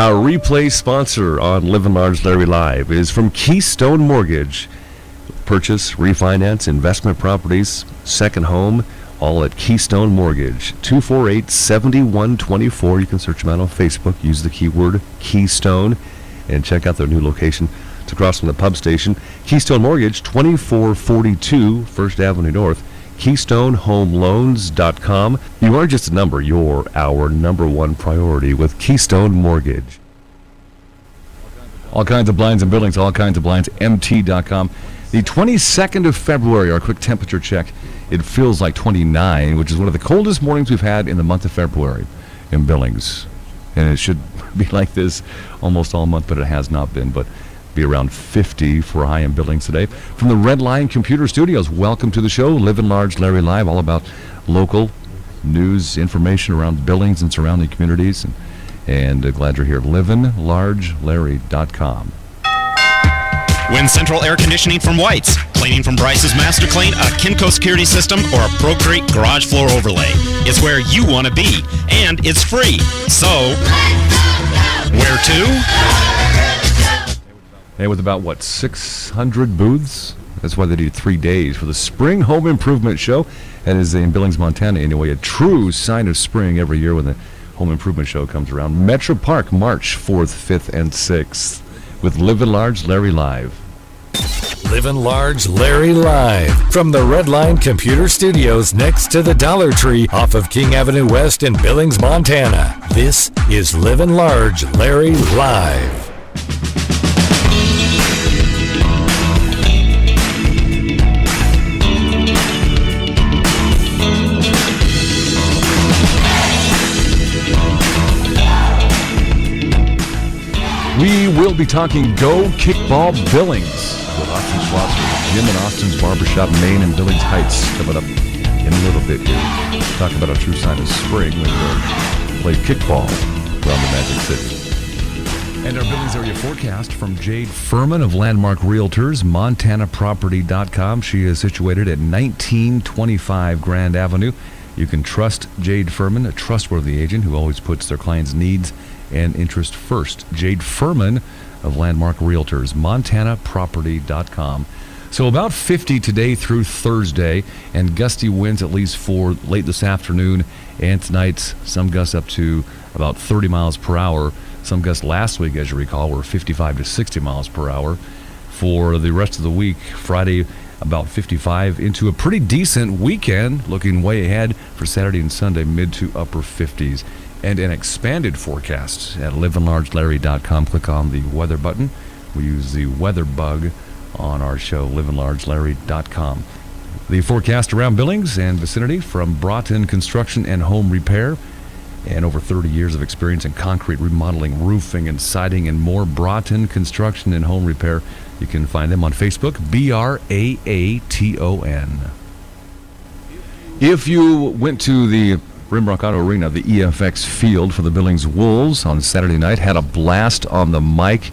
Our replay sponsor on Livin Large Larry Live is from Keystone Mortgage. Purchase, refinance, investment properties, second home, all at Keystone Mortgage. 248-7124. You can search them out on Facebook. Use the keyword Keystone and check out their new location. It's across from the pub station. Keystone Mortgage, 2442 First Avenue North. KeystoneHomeLoans.com. You are just a number. You're our number one priority with Keystone Mortgage. All kinds of blinds and buildings, all kinds of blinds, MT.com. The 22nd of February, our quick temperature check. It feels like 29, which is one of the coldest mornings we've had in the month of February in Billings. And it should be like this almost all month, but it has not been. But be around 50 for a high in Billings today. From the Red Line Computer Studios, welcome to the show. Livin Large Larry Live, all about local news, information around Billings and surrounding communities. And glad you're here. LivinLargeLarry.com. Win central air conditioning from White's, cleaning from Bryce's Master Clean, a Kinco security system, or a Procrete garage floor overlay. It's where you want to be, and it's free. So, where to? And with about, 600 booths? That's why they do 3 days for the Spring Home Improvement Show. That is in Billings, Montana, anyway. A true sign of spring every year when the Home Improvement Show comes around. Metro Park, March 4th, 5th, and 6th. With Livin Large Larry Live. Livin Large Larry Live from the Red Line Computer Studios next to the Dollar Tree off of King Avenue West in Billings, Montana. This is Livin Large Larry Live. We will be talking Go Kickball Billings with Austin Schlosser, Jim and Austin's Barbershop, Maine and Billings Heights coming up in a little bit here. Talk about a true sign of spring when we play kickball around the Magic City. And our Billings area forecast from Jade Furman of Landmark Realtors, MontanaProperty.com. She is situated at 1925 Grand Avenue. You can trust Jade Furman, a trustworthy agent who always puts their clients' needs and interest first. Jade Furman of Landmark Realtors, MontanaProperty.com. So about 50 today through Thursday, and gusty winds at least for late this afternoon and tonight. Some gusts up to about 30 miles per hour. Some gusts last week, as you recall, were 55 to 60 miles per hour. For the rest of the week, Friday about 55 into a pretty decent weekend, looking way ahead for Saturday and Sunday, mid to upper 50s. And an expanded forecast at livinlargelarry.com. Click on the weather button. We use the weather bug on our show, livinlargelarry.com. The forecast around Billings and vicinity from Broughton Construction and Home Repair. And over 30 years of experience in concrete remodeling, roofing, and siding, and more. Broughton Construction and Home Repair. You can find them on Facebook, BRAATON. If you went to the Rimrock Auto Arena, the EFX field for the Billings Wolves on Saturday night, had a blast on the mic.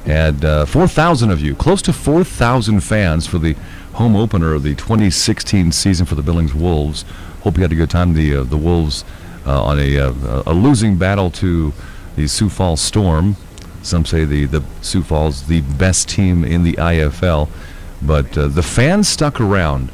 Had 4,000 of you, close to 4,000 fans for the home opener of the 2016 season for the Billings Wolves. Hope you had a good time. The Wolves on a losing battle to the Sioux Falls Storm. Some say the Sioux Falls the best team in the IFL, but the fans stuck around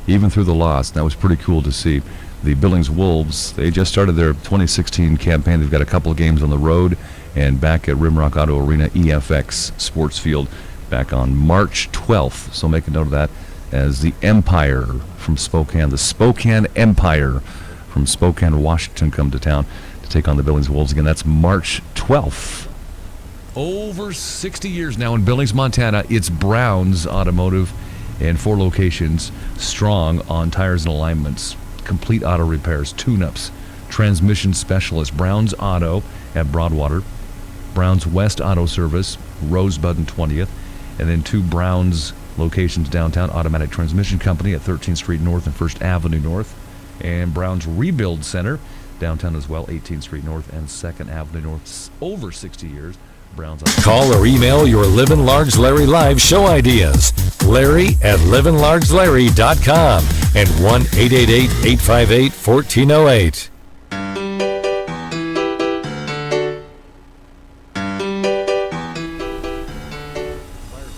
even through the loss. That was pretty cool to see. The Billings Wolves, they just started their 2016 campaign. They've got a couple of games on the road and back at Rimrock Auto Arena EFX Sports Field back on March 12th. So make a note of that as the Empire from Spokane, the Spokane Empire from Spokane, Washington, come to town to take on the Billings Wolves again. That's March 12th. Over 60 years now in Billings, Montana, it's Brown's Automotive and 4 locations strong on tires and alignments. Complete auto repairs, tune-ups, transmission specialist. Brown's Auto at Broadwater, Brown's West Auto Service, Rosebud and 20th, and then 2 Brown's locations downtown, Automatic Transmission Company at 13th Street North and 1st Avenue North, and Brown's Rebuild Center downtown as well, 18th Street North and 2nd Avenue North. Over 60 years. Brown's Auto. Call or email your Livin Large Larry Live show ideas. Larry at livinlargelarry.com and 1-888-858-1408.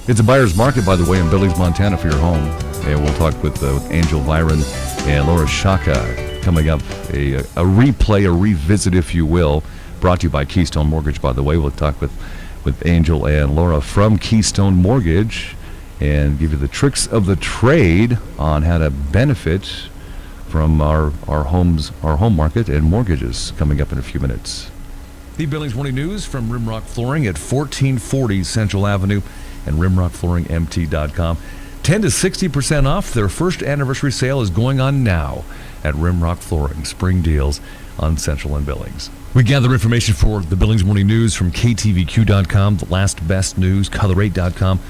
It's a buyer's market, by the way, in Billings, Montana for your home. And we'll talk with Angel Byron and Laura Shaka coming up. A replay, a revisit, if you will, brought to you by Keystone Mortgage, by the way. We'll talk with Angel and Laura from Keystone Mortgage and give you the tricks of the trade on how to benefit from our home market and mortgages coming up in a few minutes. The Billings Morning News from Rimrock Flooring at 1440 Central Avenue and RimrockFlooringMT.com. 10 to 60% off. Their first anniversary sale is going on now at Rimrock Flooring. Spring deals on Central and Billings. We gather information for the Billings Morning News from KTVQ.com, the Last Best News, Color8.com,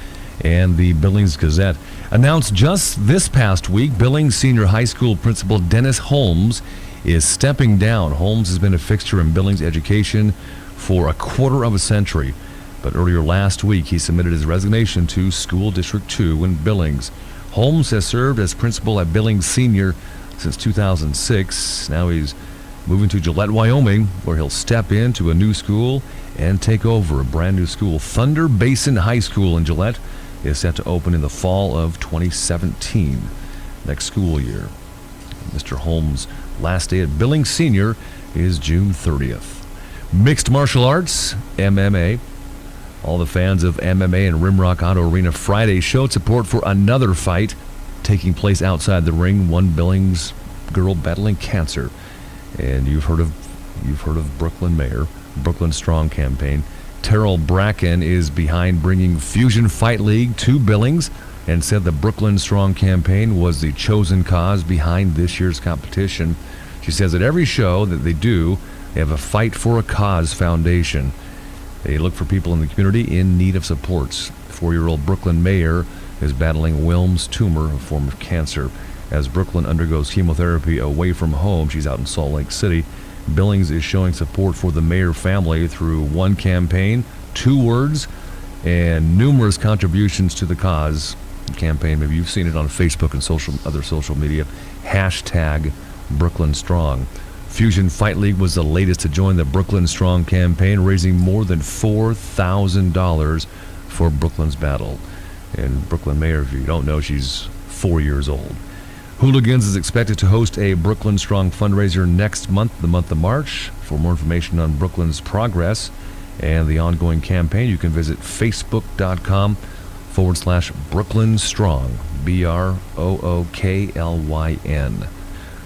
and the Billings Gazette. Announced just this past week, Billings Senior High School Principal Dennis Holmes is stepping down. Holmes has been a fixture in Billings education for a quarter of a century. But earlier last week, he submitted his resignation to School District 2 in Billings. Holmes has served as principal at Billings Senior since 2006. Now he's moving to Gillette, Wyoming, where he'll step into a new school and take over a brand new school. Thunder Basin High School in Gillette is set to open in the fall of 2017, next school year. Mr. Holmes' last day at Billings Senior is June 30th. Mixed martial arts, MMA. All the fans of MMA and Rimrock Auto Arena Friday showed support for another fight taking place outside the ring. One Billings girl battling cancer, and you've heard of Brooklyn Mayor, Brooklyn Strong campaign. Terrell Bracken is behind bringing Fusion Fight League to Billings, and said the Brooklyn Strong campaign was the chosen cause behind this year's competition. She says at every show that they do, they have a Fight for a Cause foundation. They look for people in the community in need of supports. 4-year-old Brooklyn Mayor is battling Wilms tumor, a form of cancer. As Brooklyn undergoes chemotherapy away from home, she's out in Salt Lake City. Billings is showing support for the Mayor family through one campaign, 2 words, and numerous contributions to the cause campaign. Maybe you've seen it on Facebook and other social media. Hashtag Brooklyn Strong. Fusion Fight League was the latest to join the Brooklyn Strong campaign, raising more than $4,000 for Brooklyn's battle. And Brooklyn Mayor, if you don't know, she's 4 years old. Hooligans is expected to host a Brooklyn Strong fundraiser next month, the month of March. For more information on Brooklyn's progress and the ongoing campaign, you can visit facebook.com/Brooklyn Strong, BROOKLYN.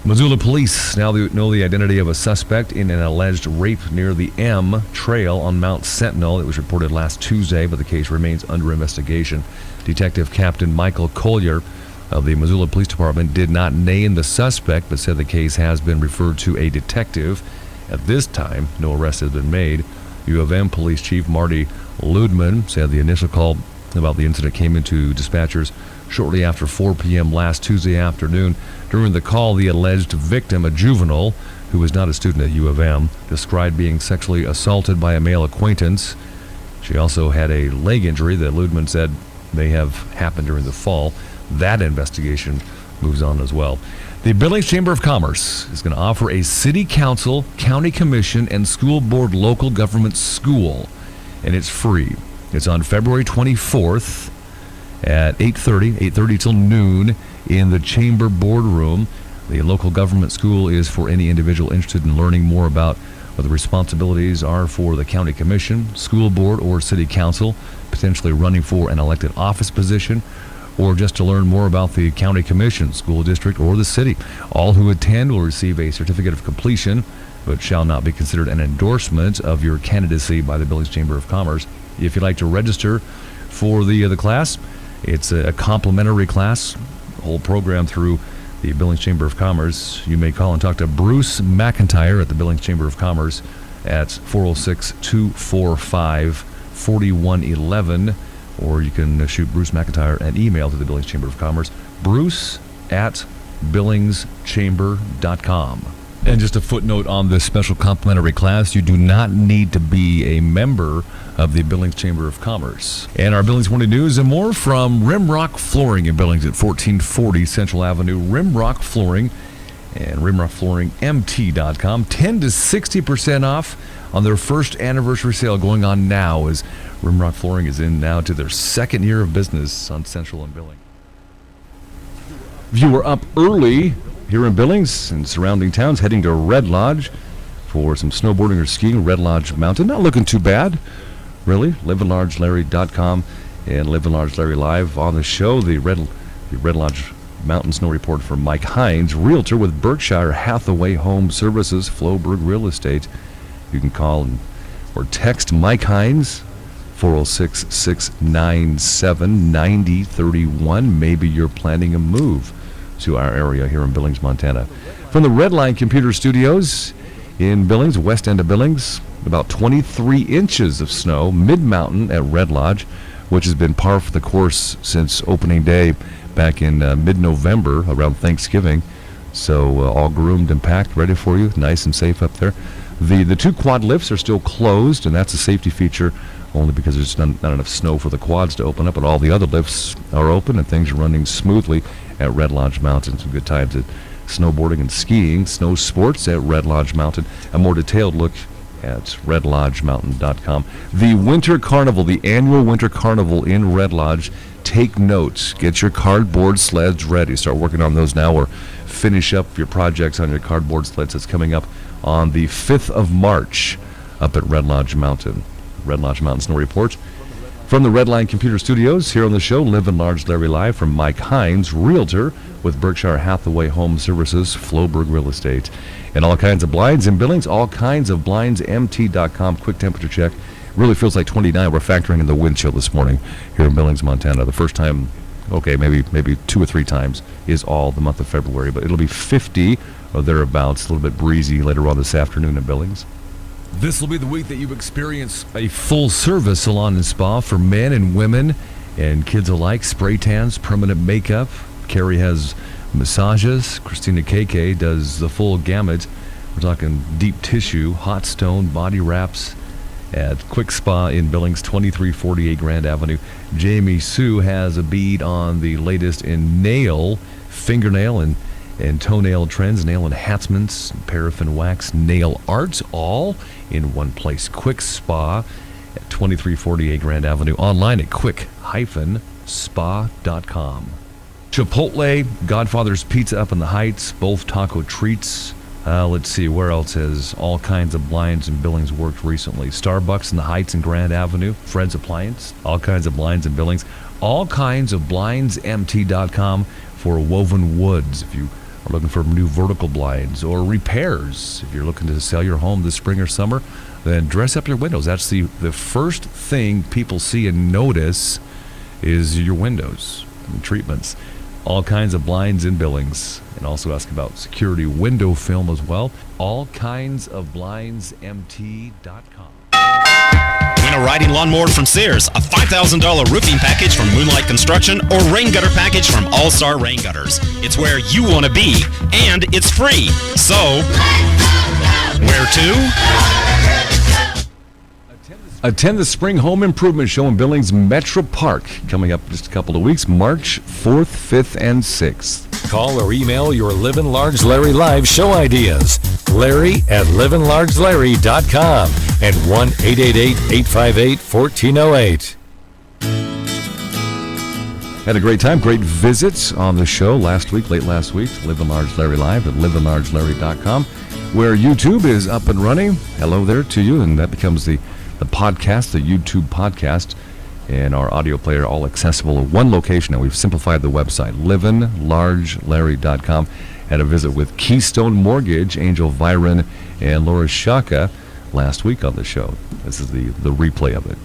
Missoula police now know the identity of a suspect in an alleged rape near the M Trail on Mount Sentinel. It was reported last Tuesday, but the case remains under investigation. Detective Captain Michael Collier of the Missoula Police Department did not name the suspect, but said the case has been referred to a detective. At this time, no arrest has been made. U of M Police Chief Marty Ludman said the initial call about the incident came into dispatchers shortly after 4 p.m. last Tuesday afternoon. During the call, the alleged victim, a juvenile who was not a student at U of M, described being sexually assaulted by a male acquaintance. She also had a leg injury that Ludman said may have happened during the fall. That investigation moves on as well. The Billings Chamber of Commerce is going to offer a city council, county commission, and school board local government school, and it's free. It's on February 24th at 8:30 till noon in the Chamber boardroom. The local government school is for any individual interested in learning more about what the responsibilities are for the county commission, school board, or city council, potentially running for an elected office position, or just to learn more about the county commission, school district, or the city. All who attend will receive a certificate of completion, but shall not be considered an endorsement of your candidacy by the Billings Chamber of Commerce. If you'd like to register for the class, it's a complimentary class, whole program through the Billings Chamber of Commerce. You may call and talk to Bruce McIntyre at the Billings Chamber of Commerce at 406-245-4111, or you can shoot Bruce McIntyre an email to the Billings Chamber of Commerce, bruce@billingschamber.com. And just a footnote on this special complimentary class, you do not need to be a member of the Billings Chamber of Commerce. And our Billings Morning News and more from Rimrock Flooring in Billings at 1440 Central Avenue. Rimrock Flooring and RimrockFlooringMT.com. 10 to 60% off on their first anniversary sale going on now as Rimrock Flooring is in now to their second year of business on Central and Billings. If you were up early here in Billings and surrounding towns, heading to Red Lodge for some snowboarding or skiing, Red Lodge Mountain, not looking too bad, really. LivinLargeLarry.com and Livin Large Larry Live on the show. The Red Lodge Mountain Snow Report from Mike Hines, realtor with Berkshire Hathaway Home Services, Floburg Real Estate. You can call or text Mike Hines, 406-697-9031. Maybe you're planning a move to our area here in Billings, Montana. From the Redline Computer Studios in Billings, west end of Billings, about 23 inches of snow, mid-mountain at Red Lodge, which has been par for the course since opening day back in mid-November, around Thanksgiving. So all groomed and packed, ready for you, nice and safe up there. The two quad lifts are still closed, and that's a safety feature only because there's not enough snow for the quads to open up, but all the other lifts are open and things are running smoothly at Red Lodge Mountain. Some good times at snowboarding and skiing, snow sports at Red Lodge Mountain. A more detailed look at redlodgemountain.com. The Winter Carnival, the annual Winter Carnival in Red Lodge. Take notes. Get your cardboard sleds ready. Start working on those now or finish up your projects on your cardboard sleds. It's coming up on the 5th of March up at Red Lodge Mountain. Red Lodge Mountain Snow Report. From the Redline Computer Studios, here on the show, Livin Large Larry Live from Mike Hines, realtor with Berkshire Hathaway Home Services, Floburg Real Estate. And all kinds of blinds in Billings, all kinds of blindsmt.com. Quick temperature check. Really feels like 29. We're factoring in the wind chill this morning here in Billings, Montana. The first time, okay, maybe 2 or 3 times is all the month of February, but it'll be 50 or thereabouts, a little bit breezy later on this afternoon in Billings. This will be the week that you experience a full-service salon and spa for men and women and kids alike. Spray tans, permanent makeup. Carrie has massages. Christina KK does the full gamut. We're talking deep tissue, hot stone, body wraps at Quick Spa in Billings, 2348 Grand Avenue. Jamie Sue has a bead on the latest in nail, fingernail, and toenail trends, nail enhancements, paraffin wax, nail arts, all in one place. Quick Spa at 2348 Grand Avenue. Online at quick-spa.com. Chipotle, Godfather's Pizza up in the Heights, both taco treats. Let's see, where else has all kinds of blinds and Billings worked recently? Starbucks in the Heights and Grand Avenue, Fred's Appliance, all kinds of blinds in Billings. All kinds of blindsmt.com for woven woods. If you are looking for new vertical blinds or repairs, if you're looking to sell your home this spring or summer, then dress up your windows. That's the first thing people see and notice is your windows and treatments. All kinds of blinds in Billings. And also ask about security window film as well. All kinds of blindsmt.com. Win a riding lawnmower from Sears, a $5,000 roofing package from Moonlight Construction, or rain gutter package from All Star Rain Gutters. It's where you want to be, and it's free. So, where to? Attend the Spring Home Improvement Show in Billings Metro Park, coming up just a couple of weeks, March 4th, 5th, and 6th. Call or email your Livin Large Larry Live show ideas. Larry at livinlargelarry.com and 1-888-858-1408. Had a great time, great visits on the show late last week. Livin Large Larry Live at livinlargelarry.com, where YouTube is up and running. Hello there to you, and that becomes the podcast, the YouTube podcast, and our audio player all accessible at one location. Now we've simplified the website, livinlargelarry.com. Had a visit with Keystone Mortgage, Angel Viren and Laura Shaka last week on the show. This is the replay of it.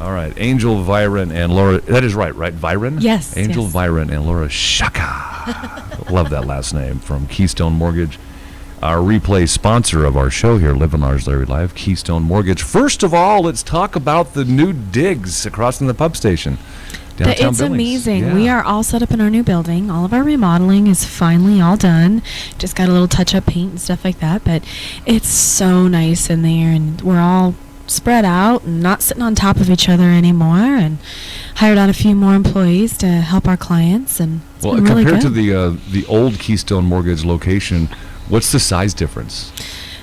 All right, Angel Viren and Laura, that is right, Viren? Yes. Angel yes. Viren and Laura Shaka. Love that last name, from Keystone Mortgage. Our replay sponsor of our show here, Livin Large Larry Live, Keystone Mortgage. First of all, let's talk about the new digs across from the pub station. Downtown It's Billings. amazing. Yeah. We are all set up in our new building. All of our remodeling is finally all done. Just got a little touch-up paint and stuff like that, but it's so nice in there, and we're all spread out and not sitting on top of each other anymore, and hired on a few more employees to help our clients, and it's been really compared good. to the old Keystone Mortgage location, what's the size difference?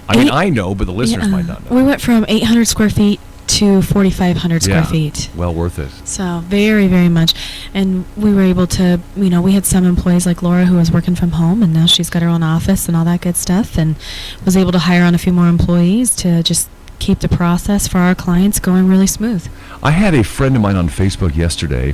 I mean, I know, but the listeners might not know. We went from 800 square feet to to 4,500 square Yeah. feet. Well worth it. So very, very much. And we were able to, we had some employees like Laura who was working from home, and now she's got her own office and all that good stuff, and was able to hire on a few more employees to just keep the process for our clients going really smooth. I had a friend of mine on Facebook yesterday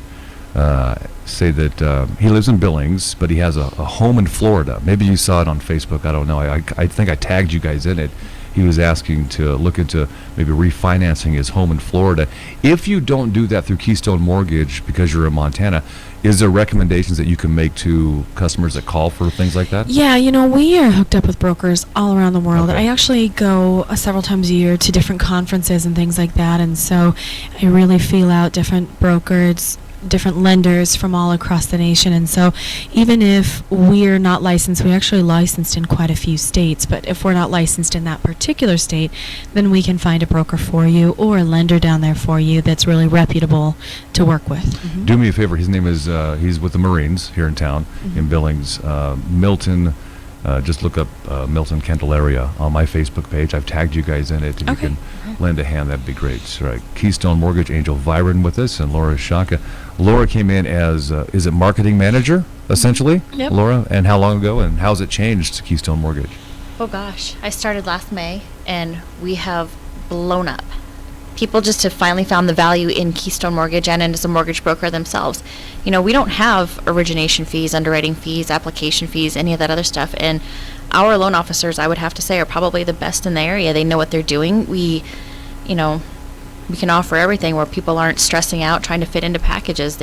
say that he lives in Billings, but he has a home in Florida. Maybe you saw it on Facebook. I don't know. I think I tagged you guys in it. He was asking to look into maybe refinancing his home in Florida. If you don't do that through Keystone Mortgage because you're in Montana, is there recommendations that you can make to customers that call for things like that? Yeah, we are hooked up with brokers all around the world. Okay. I actually go several times a year to different conferences and things like that, and so I really feel out different brokers, different lenders from all across the nation. And so even if we're not licensed, we're actually licensed in quite a few states, but if we're not licensed in that particular state, then we can find a broker for you or a lender down there for you that's really reputable to work with. Mm-hmm. Do me a favor. His name is, he's with the Marines here in town, in Billings. Milton, just look up Milton Candelaria on my Facebook page. I've tagged you guys in it. If you can lend a hand, that'd be great. All right. Keystone Mortgage, Angel Viren with us, and Laura Shaka. Laura came in as, is it marketing manager, essentially? Yep. Laura, and how long ago, and how's it changed to Keystone Mortgage? Oh gosh, I started last May and we have blown up. People just have finally found the value in Keystone Mortgage and as a mortgage broker themselves. We don't have origination fees, underwriting fees, application fees, any of that other stuff. And our loan officers, I would have to say, are probably the best in the area. They know what they're doing. We can offer everything where people aren't stressing out trying to fit into packages.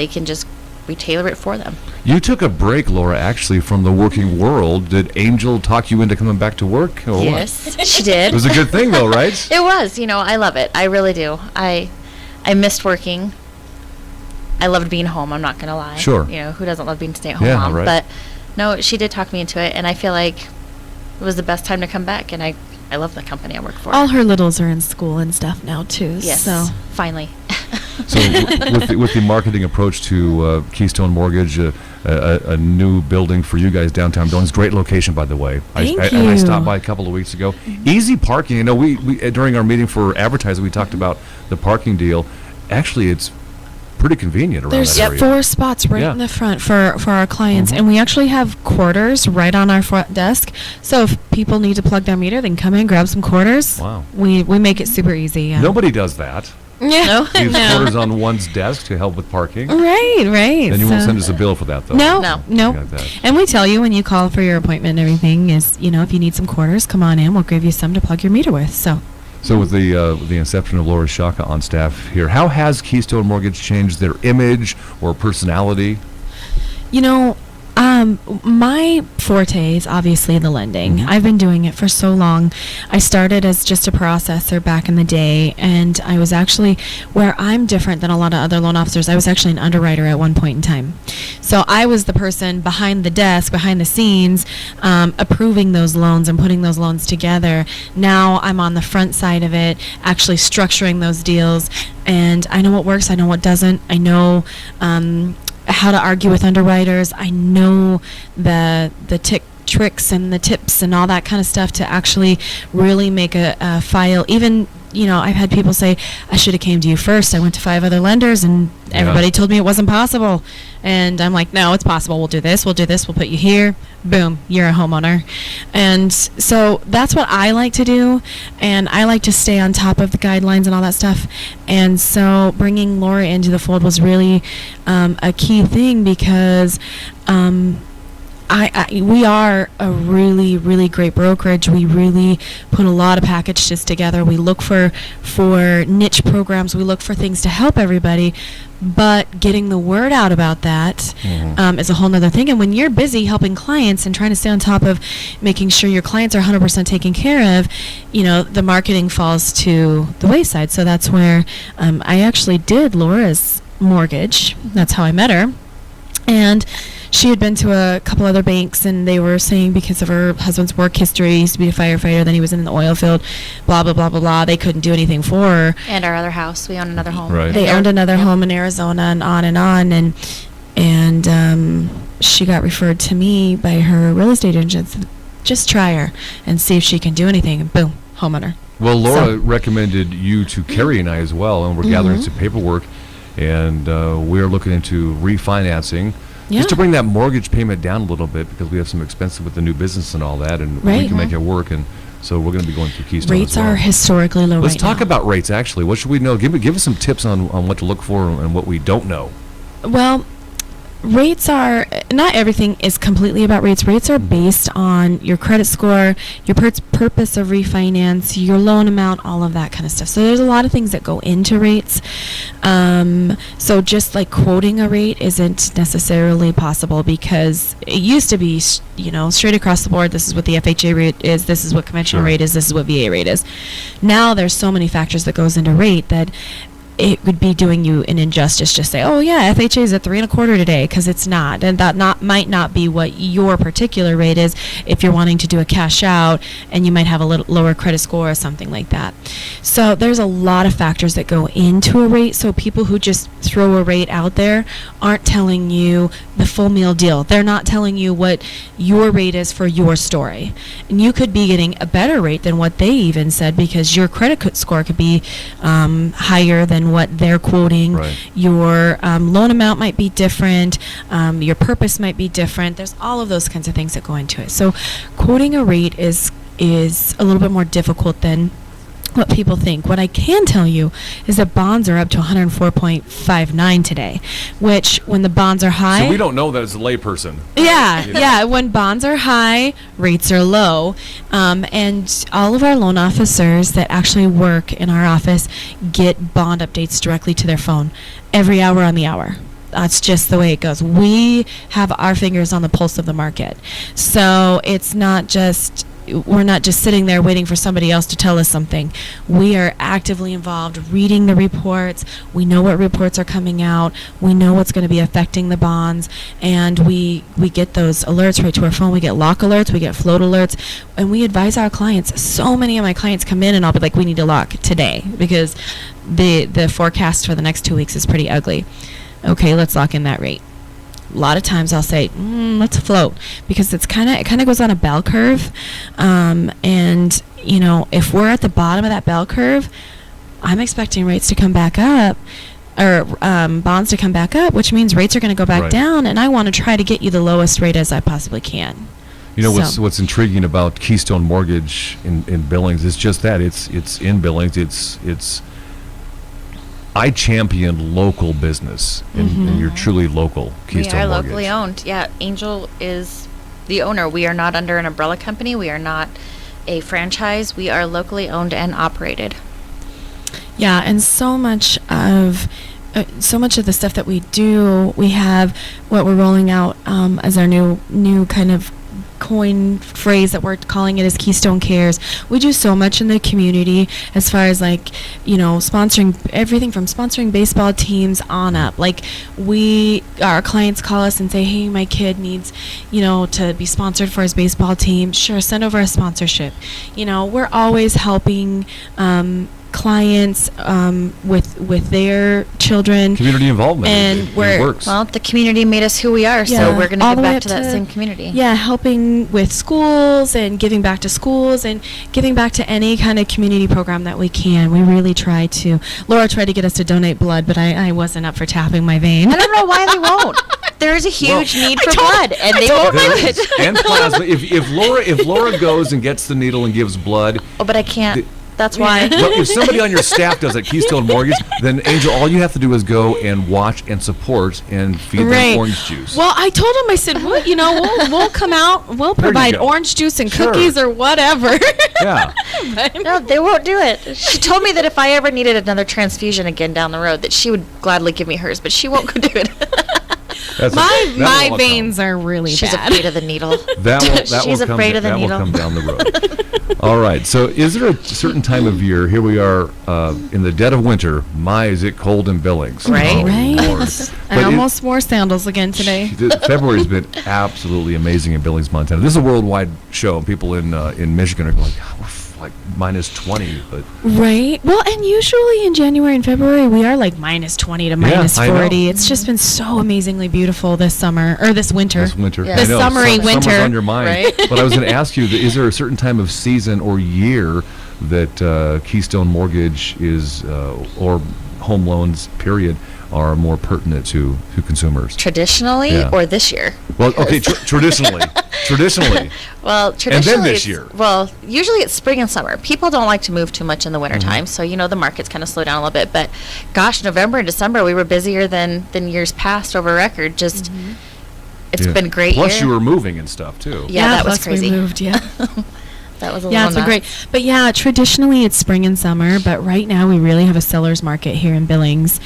We tailor it for them. You took a break, Laura, actually, from the working world. Did Angel talk you into coming back to work? Or Yes, what? she did. It was a good thing, though, right? It was. I love it. I really do. I missed working. I loved being home. I'm not going to lie. Sure. Who doesn't love being a stay-at-home Yeah, mom? right. But no, she did talk me into it, and I feel like it was the best time to come back, and I love the company I work for. All her littles are in school and stuff now too. Yes, So finally. So with the marketing approach to Keystone Mortgage, a new building for you guys downtown Billings, great location, by the way. Thank And I you. stopped by a couple of weeks ago. Easy parking. We during our meeting for advertising, we talked about the parking deal. Actually, it's pretty convenient around there's that area. 4 spots right Yeah. in the front for our clients, and we actually have quarters right on our front desk. So if people need to plug their meter, they can come in, grab some quarters. Wow. We make it super easy. Yeah. Nobody does that. Yeah. Leaves quarters on one's desk to help with parking. Right. And you won't So- send us a bill for that, though. No, No. no. Like that. And we tell you when you call for your appointment and everything is, if you need some quarters, come on in. We'll give you some to plug your meter with. So with the inception of Laura Shaka on staff here, how has Keystone Mortgage changed their image or personality? My forte is obviously the lending. I've been doing it for so long. I started as just a processor back in the day, and I was actually, where I'm different than a lot of other loan officers, I was actually an underwriter at one point in time. So I was the person behind the desk, behind the scenes, approving those loans and putting those loans together. Now I'm on the front side of it, actually structuring those deals, and I know what works, I know what doesn't. I know how to argue with underwriters. I know the tricks and the tips and all that kind of stuff to actually really make a file. Even, I've had people say, I should have came to you first. I went to 5 other lenders and everybody told me it wasn't possible. And I'm like, no, it's possible. We'll do this. We'll put you here. Boom, you're a homeowner. And so that's what I like to do. And I like to stay on top of the guidelines and all that stuff. And so bringing Laura into the fold was really a key thing because we are a really, really great brokerage. We really put a lot of packages together. We look for niche programs. We look for things to help everybody. But getting the word out about that is a whole nother thing. And when you're busy helping clients and trying to stay on top of making sure your clients are 100% taken care of, the marketing falls to the wayside. So that's where I actually did Laura's mortgage. That's how I met her. And she had been to a couple other banks, and they were saying because of her husband's work history, he used to be a firefighter, then he was in the oil field, blah, blah, blah, blah, blah. They couldn't do anything for her. And our other house. We own another home. Right. They owned another home in Arizona and on. And she got referred to me by her real estate agent. Just try her and see if she can do anything. And boom, homeowner. Well, Laura So- recommended you to Carrie and I as well, and we're gathering some paperwork, and we're looking into refinancing. Just to Yeah. bring that mortgage payment down a little bit because we have some expenses with the new business and all that, and we Right. can make it work. And so we're going to be going through Keystone Rates as well. are historically low Let's right talk now. about rates, actually. What should we know? Give us some tips on what to look for and what we don't know. Well, rates are not everything is completely about rates. Rates are based on your credit score, your purpose of refinance, your loan amount, all of that kind of stuff. So there's a lot of things that go into rates. So just like quoting a rate isn't necessarily possible because it used to be, straight across the board. This is what the FHA rate is. This is what conventional Sure. rate is. This is what VA rate is. Now there's so many factors that goes into rate that it would be doing you an injustice just say, oh yeah, FHA is at 3.25 today, because it's not, and that might not be what your particular rate is if you're wanting to do a cash out, and you might have a little lower credit score or something like that. So there's a lot of factors that go into a rate. So people who just throw a rate out there aren't telling you the full meal deal. They're not telling you what your rate is for your story, and you could be getting a better rate than what they even said because your credit score could be higher than what they're quoting. Right. Your loan amount might be different. Your purpose might be different. There's all of those kinds of things that go into it. So quoting a rate is a little bit more difficult than what people think. What I can tell you is that bonds are up to 104.59 today, which when the bonds are high... So we don't know that as a layperson. Yeah, yeah. When bonds are high, rates are low. And all of our loan officers that actually work in our office get bond updates directly to their phone every hour on the hour. That's just the way it goes. We have our fingers on the pulse of the market. So we're not just sitting there waiting for somebody else to tell us something. We are actively involved, reading the reports. We know what reports are coming out. We know what's going to be affecting the bonds, and we get those alerts right to our phone. We get lock alerts, we get float alerts, and we advise our clients. So many of my clients come in and I'll be like, we need to lock today because the forecast for the next 2 weeks is pretty ugly. Okay, let's lock in that rate. A lot of times I'll say, let's float, because it kind of goes on a bell curve, and if we're at the bottom of that bell curve, I'm expecting rates to come back up, or bonds to come back up, which means rates are going to go back Right. down, and I want to try to get you the lowest rate as I possibly can. What's intriguing about Keystone Mortgage in Billings is just that it's in Billings. It's I champion local business, and you're truly local. Keystone We are Mortgage. locally owned. Yeah, Angel is the owner. We are not under an umbrella company. We are not a franchise. We are locally owned and operated. Yeah, and so much of the stuff that we do, we have what we're rolling out as our new kind of coin phrase that we're calling it is Keystone Cares. We do so much in the community as far as sponsoring everything from sponsoring baseball teams on up. Our clients call us and say, hey, my kid needs, to be sponsored for his baseball team. Sure, send over a sponsorship. We're always helping clients with their children. Community involvement. And it we're- works. Well, the community made us who we are, so Yeah, we're going to all give the way back up to that to- same community. Yeah, helping with schools and giving back to schools and giving back to any kind of community program that we can. We really try to. Laura tried to get us to donate blood, but I wasn't up for tapping my vein. I don't know why they won't. There's a huge need for blood, and they told won't do There it. is. And plasma. If Laura goes and gets the needle and gives blood, Oh, but I can't. That's why. well, if somebody on your staff does at Keystone Mortgage, then Angel, all you have to do is go and watch and support and feed them orange juice. Well, I told him, I said, we'll come out, we'll There you provide go. orange juice and Sure. cookies or whatever. Yeah. No, they won't do it. She told me that if I ever needed another transfusion again down the road, that she would gladly give me hers, but she won't go do it. My veins are really She's bad. afraid of the needle. She's will afraid of the that needle. will come down the road. All right. So, is there a certain time of year? Here we are in the dead of winter. My, is it cold in Billings? Right. Oh, Right. Lord. I But almost wore sandals again today. February's been absolutely amazing in Billings, Montana. This is a worldwide show. People in Michigan are going, "God, we're like minus 20, but Right. Well, and usually in January and February we are like minus 20 to minus I know. 40. It's just been so amazingly beautiful this summer or this winter. this winter. Yeah. I The know, summery summer's winter, on your mind. right? But I was going to ask you, is there a certain time of season or year that Keystone Mortgage is, or home loans, period, are more pertinent to consumers? Traditionally, Yeah. or this year? Well, okay, traditionally. Well, And traditionally, then this it's- year. Well, usually it's spring and summer. People don't like to move too much in the wintertime, so the markets kind of slow down a little bit. But gosh, November and December we were busier than years past over record. Just it's Yeah. been a great Plus, year. you were moving and stuff too. Yeah, that was plus we crazy. moved, yeah. That was a Yeah, little it's been great. nuts. But yeah, traditionally it's spring and summer, but right now we really have a seller's market here in Billings,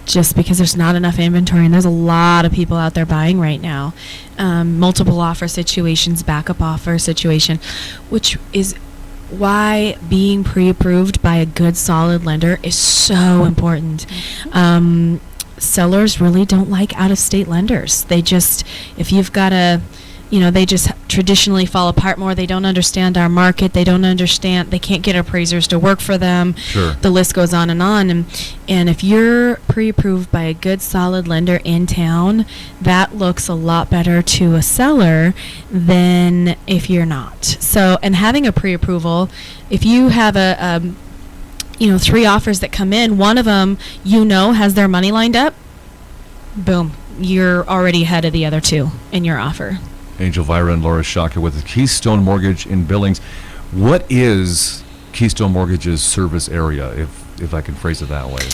just because there's not enough inventory and there's a lot of people out there buying right now. Multiple offer situations, backup offer situation, which is why being pre-approved by a good, solid lender is so important. Sellers really don't like out-of-state lenders. They just, if you've got a, they just traditionally fall apart more. They don't understand our market. They can't get appraisers to work for them. Sure. The list goes on. And if you're pre-approved by a good, solid lender in town, that looks a lot better to a seller than if you're not. So, and having a pre-approval, if you have three offers that come in, one of them, has their money lined up, boom, you're already ahead of the other two in your offer. Angel Vira and Laura Shaka with the Keystone Mortgage in Billings. What is Keystone Mortgage's service area, if I can phrase it that way?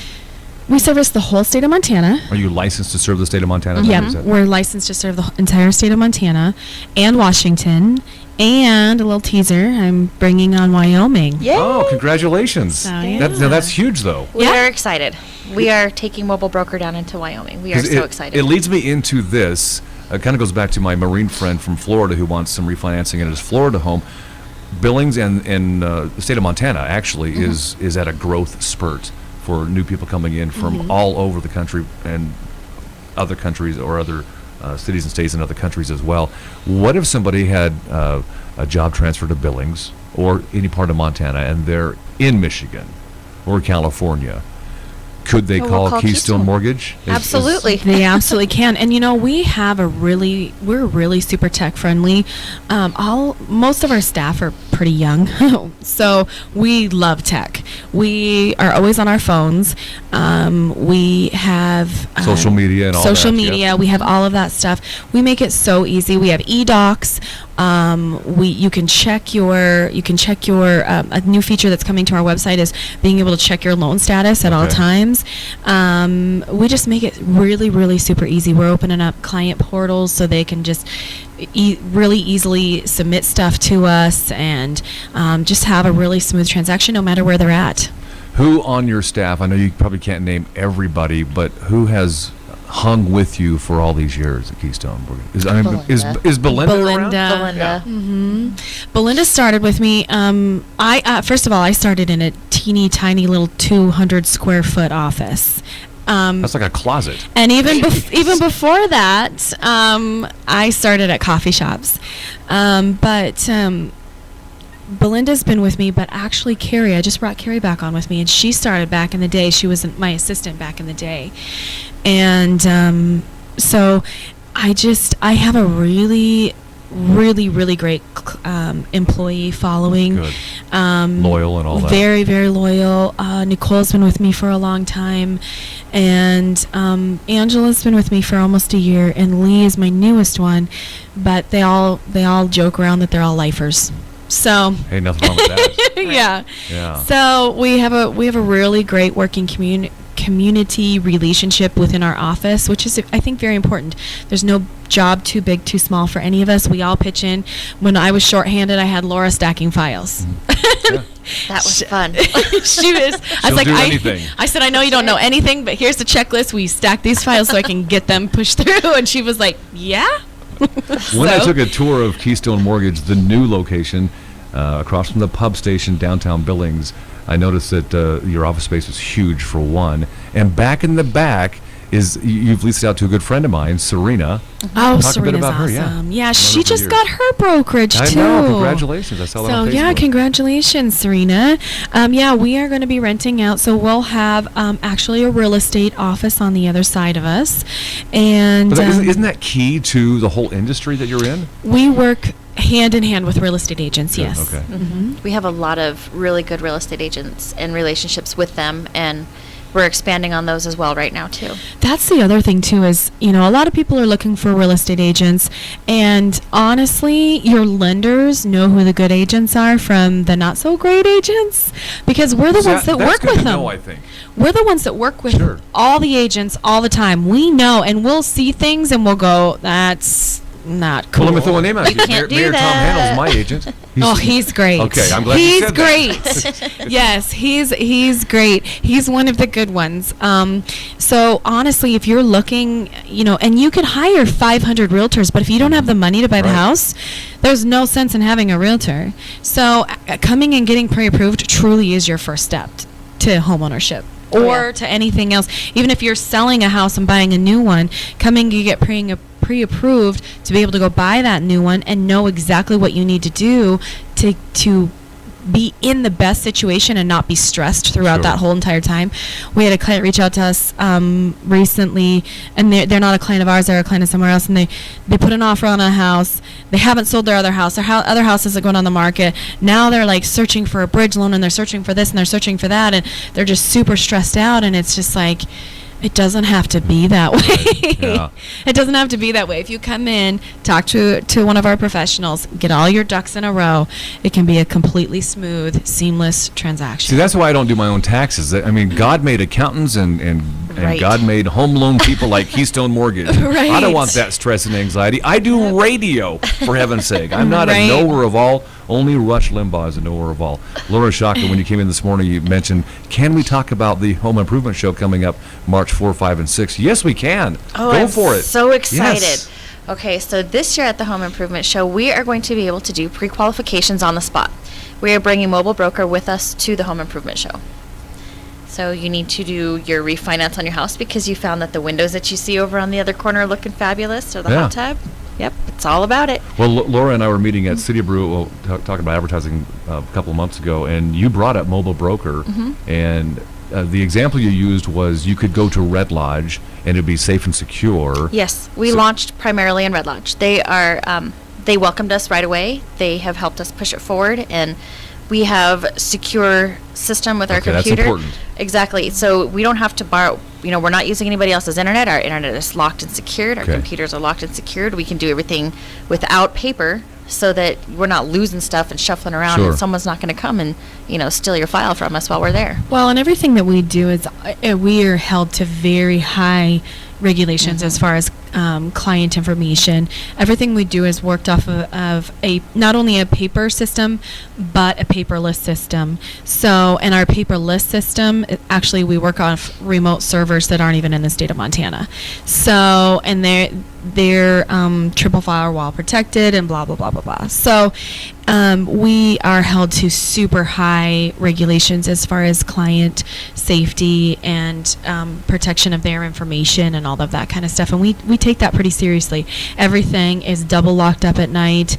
We service the whole state of Montana. Are you licensed to serve the state of Montana? Yeah, we're licensed to serve the entire state of Montana and Washington. And a little teaser, I'm bringing on Wyoming. Yay! Oh, congratulations. So, yeah. That's huge, though. We Yeah. are excited. We are taking Mobile Broker down into Wyoming. We are 'Cause so it, excited. It leads me into this. It kind of goes back to my Marine friend from Florida who wants some refinancing in his Florida home. Billings and the state of Montana actually is at a growth spurt for new people coming in from all over the country and other countries or other cities and states and other countries as well. What if somebody had a job transfer to Billings or any part of Montana and they're in Michigan or California? Could they Oh, call we'll call Keystone Keystone. Mortgage? Absolutely. They absolutely can. And we have we're really super tech friendly. Most of our staff are pretty young. So we love tech. We are always on our phones. We have Social media and all social that, media. yeah. We have all of that stuff. We make it so easy. We have e-docs. You can check your a new feature that's coming to our website is being able to check your loan status at all Okay. times. We just make it really, really super easy. We're opening up client portals so they can just really easily submit stuff to us and just have a really smooth transaction no matter where they're at. Who on your staff, I know you probably can't name everybody, but who has hung with you for all these years at Keystone? Is Belinda around? Belinda. Belinda started with me. First of all, I started in a teeny tiny little 200 square foot office. That's like a closet. And even before that, I started at coffee shops. But Belinda's been with me, but actually Carrie, I just brought Carrie back on with me, and she started back in the day. She was my assistant back in the day. And so I have a really, really, really great employee following. Good. Loyal and all that. Very, very loyal. Nicole's been with me for a long time, and Angela's been with me for almost a year, and Lee is my newest one. But they all joke around that they're all lifers. So Hey, nothing wrong with that. yeah. Yeah. So we have a really great working community relationship within our office, which is, I think, very important. There's no job too big, too small for any of us. We all pitch in. When I was shorthanded, I had Laura stacking files. Yeah. That was fun. She was. I was She'll like, do anything. I said, I know you don't know anything, but here's the checklist. We stack these files so I can get them pushed through. And she was like, yeah. When I took a tour of Keystone Mortgage, the new location, across from the pub station downtown Billings, I noticed that your office space is huge for one, and back in the back is you've leased it out to a good friend of mine, Serena. Oh, Talk a bit Serena's about her, awesome. yeah. Yeah, she Known her for just years. got her brokerage I too. know. Congratulations. I saw that So on Facebook. yeah, congratulations, Serena. Yeah, we are going to be renting out. So we'll have actually a real estate office on the other side of us, and But isn't that key to the whole industry that you're in? we work Hand in hand with real estate agents, Good, yes. okay. We have a lot of really good real estate agents and relationships with them, and we're expanding on those as well right now too. That's the other thing too is, a lot of people are looking for real estate agents, and honestly, your lenders know who the good agents are from the not so great agents, because we're the ones that That's work good with to them. know, I think. We're the ones that work with Sure. all the agents all the time. We know, and we'll see things and we'll go, that's not cool. Well, let me throw a name out. We can't do Mayor Tom that. Handel's my agent. He's great. Okay, I'm glad you he's said that. great. Yes, he's great. He's one of the good ones. So honestly, if you're looking, and you can hire 500 realtors, but if you don't have the money to buy the Right. house, there's no sense in having a realtor. So coming and getting pre-approved truly is your first step to homeownership. Or to anything else. Even if you're selling a house and buying a new one, coming to get pre-approved to be able to go buy that new one and know exactly what you need to do to be in the best situation and not be stressed throughout Sure. that whole entire time. We had a client reach out to us recently, and they're not a client of ours, they're a client of somewhere else, and they put an offer on a house. They haven't sold their other house. Their other house isn't going on the market. Now they're like searching for a bridge loan, and they're searching for this and they're searching for that, and they're just super stressed out, and it's just like, it doesn't have to be that way. Yeah. It doesn't have to be that way. If you come in, talk to one of our professionals, get all your ducks in a row, it can be a completely smooth, seamless transaction. See, that's why I don't do my own taxes. I mean, God made accountants and Right. God made home loan people like Keystone Mortgage. I Right. don't want that stress and anxiety. I do radio, for heaven's sake. I'm not Right. a knower of all. Only Rush Limbaugh is a knower of all. Laura Shaka, when you came in this morning, you mentioned, can we talk about the home improvement show coming up March 4, 5, and 6? Yes, we can. Oh, Go I'm for it. so excited. Yes. Okay, so this year at the Home Improvement Show, we are going to be able to do pre-qualifications on the spot. We are bringing Mobile Broker with us to the Home Improvement Show. So you need to do your refinance on your house because you found that the windows that you see over on the other corner are looking fabulous, or the Yeah. hot tub. Yep, it's all about it. Well, Laura and I were meeting at City Brew, talking about advertising a couple of months ago, and you brought up Mobile Broker, and the example you used was you could go to Red Lodge and it'd be safe and secure. Yes, we So- launched primarily in Red Lodge. They are, they welcomed us right away. They have helped us push it forward, and we have secure system with our Okay, that's computer. important. Exactly. So we don't have to borrow. We're not using anybody else's internet. Our internet is locked and secured. Our Okay. computers are locked and secured. We can do everything without paper, so that we're not losing stuff and shuffling around, Sure. and someone's not going to come and steal your file from us while we're there. Well, and everything that we do is we are held to very high regulations as far as client information. Everything we do is worked off of a not only a paper system, but a paperless system. So, in our paperless system, actually we work off remote servers that aren't even in the state of Montana. So, and they're triple firewall protected and blah blah blah blah blah. So we are held to super high regulations as far as client safety and protection of their information and all of that kind of stuff, and we take that pretty seriously. Everything is double locked up at night.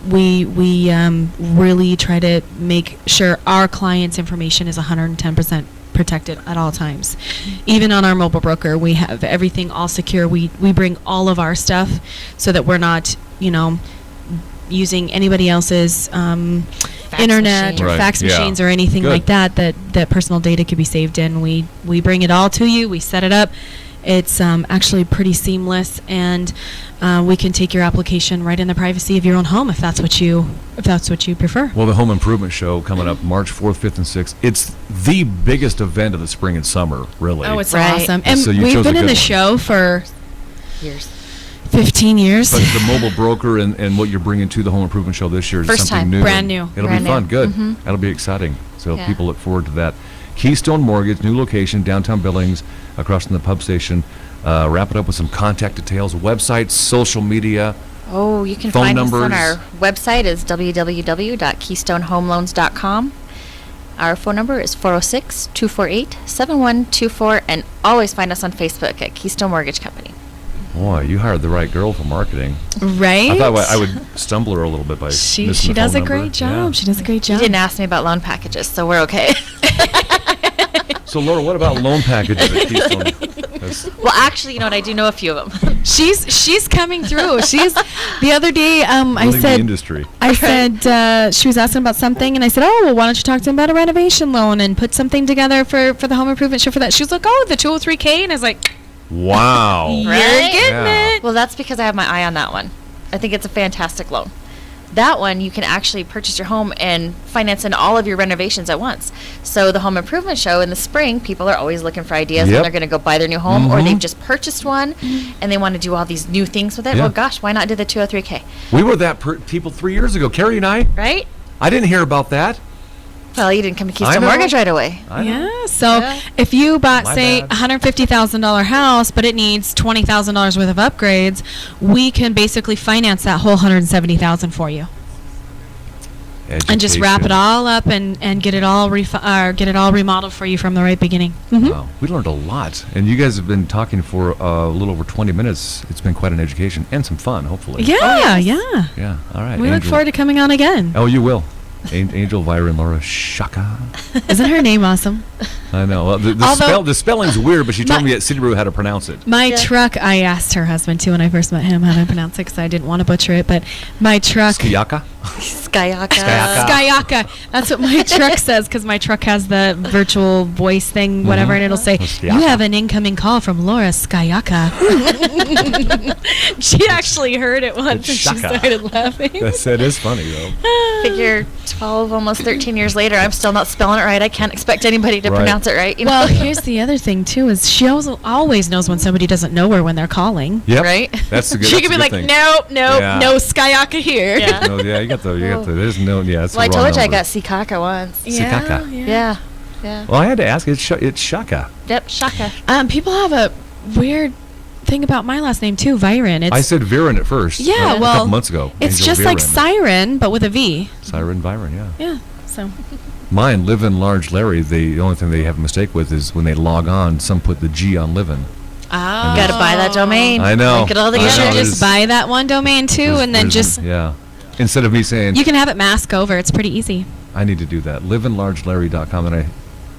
We really try to make sure our clients' information is 110% protected at all times. Even on our mobile broker, we have everything all secure. We bring all of our stuff so that we're not, using anybody else's internet machine. or Right, fax yeah. machines or anything Good. like that personal data could be saved in. We bring it all to you. We set it up. It's actually pretty seamless, and we can take your application right in the privacy of your own home if that's what you prefer. Well, the Home Improvement Show coming up March 4th, 5th, and 6th. It's the biggest event of the spring and summer, really. Oh, it's Right. awesome. And So you we've chose a been in good the one. show for Years. 15 years. But the mobile broker and what you're bringing to the Home Improvement Show this year is First something time. new. Brand new. It'll Brand be fun. new. Good. Mhm. That'll be exciting. So Yeah. people look forward to that. Keystone Mortgage, new location, downtown Billings, across from the pub station. Wrap it up with some contact details, websites, social media. Oh, you can Phone find us on numbers. our website is www.keystonehomeloans.com. Our phone number is 406-248-7124, and always find us on Facebook at Keystone Mortgage Company. Boy, you hired the right girl for marketing. Right? I thought I would stumble her a little bit by She missing the does a phone number. great job. Yeah. She does a great You job. didn't ask me about loan packages, so we're okay. So, Laura, what about loan packages at Keystone? Well, actually, you know what? I do know a few of them. She's coming through. She's the other day. I Running the said industry. I said she was asking about something, and I said, "Oh, well, why don't you talk to him about a renovation loan and put something together for the home improvement show for that?" She was like, "Oh, the 203K," and I was like, Wow. "You're Right? getting Yeah. it." Well, that's because I have my eye on that one. I think it's a fantastic loan. That one, you can actually purchase your home and finance in all of your renovations at once. So the home improvement show in the spring, people are always looking for ideas Yep. when they're going to go buy their new home, or they've just purchased one and they want to do all these new things with it. Yeah. Well, gosh, why not do the 203K, We were that people 3 years ago. Carrie and I. right? I didn't hear about that. Well, you didn't come to I Keystone know. Mortgage right away. I know. Yeah. So Yeah. if you bought, My say, bad. $150,000 house, but it needs $20,000 worth of upgrades, we can basically finance that whole $170,000 for you. And just wrap it Education. all up and get it all get it all remodeled for you from the right beginning. Wow. We learned a lot. And you guys have been talking for a little over 20 minutes. It's been quite an education and some fun, hopefully. Yeah, yeah. Yeah. All right. We look Angel- forward to coming on again. Oh, you will. Angel, Vira, and Laura Shaka. Isn't her name awesome? I know. Well, Although- the spelling's weird, but she told My- me at City Brew how to pronounce it. My Yeah. truck, I asked her husband too when I first met him how to pronounce it because I didn't want to butcher it, but my truck... Skiyaka? Skyaka. Skyaka. That's what my truck says because my truck has the virtual voice thing, whatever, and it'll say, Skyaka. "You have an incoming call from Laura Skyaka." She actually heard it once and she Shaka. started laughing. That is funny, though. Figure 12, almost 13 years later, I'm still not spelling it right. I can't expect anybody to Right. pronounce it right. You Well, know? here's the other thing too: is she always knows when somebody doesn't know her when they're calling. Yep. Right? That's the good She that's could a be good like, thing. "Nope, nope, Yeah. no Skyaka here." Yeah. No, yeah, you got the, there's no, yeah, it's Well, I the wrong told you I number. got Sikaka once. Sikaka. Yeah. Yeah. Well, I had to ask. It's Shaka. Yep, Shaka. People have a weird thing about my last name too, Viren. It's I said Viren at first. Yeah, a well, couple months ago. it's Angel just like Viren. Siren, but with a V. Siren Viren, yeah. Yeah. So Mine, Livin Large Larry, the only thing they have a mistake with is when they log on, some put the G on Livin. oh, Got to buy that domain. I know. Link it all I You know, together. should there's- just buy that one domain too, and then just Yeah. Instead of me saying, you can have it mask over. It's pretty easy. I need to do that, livinlargelarry.com, and I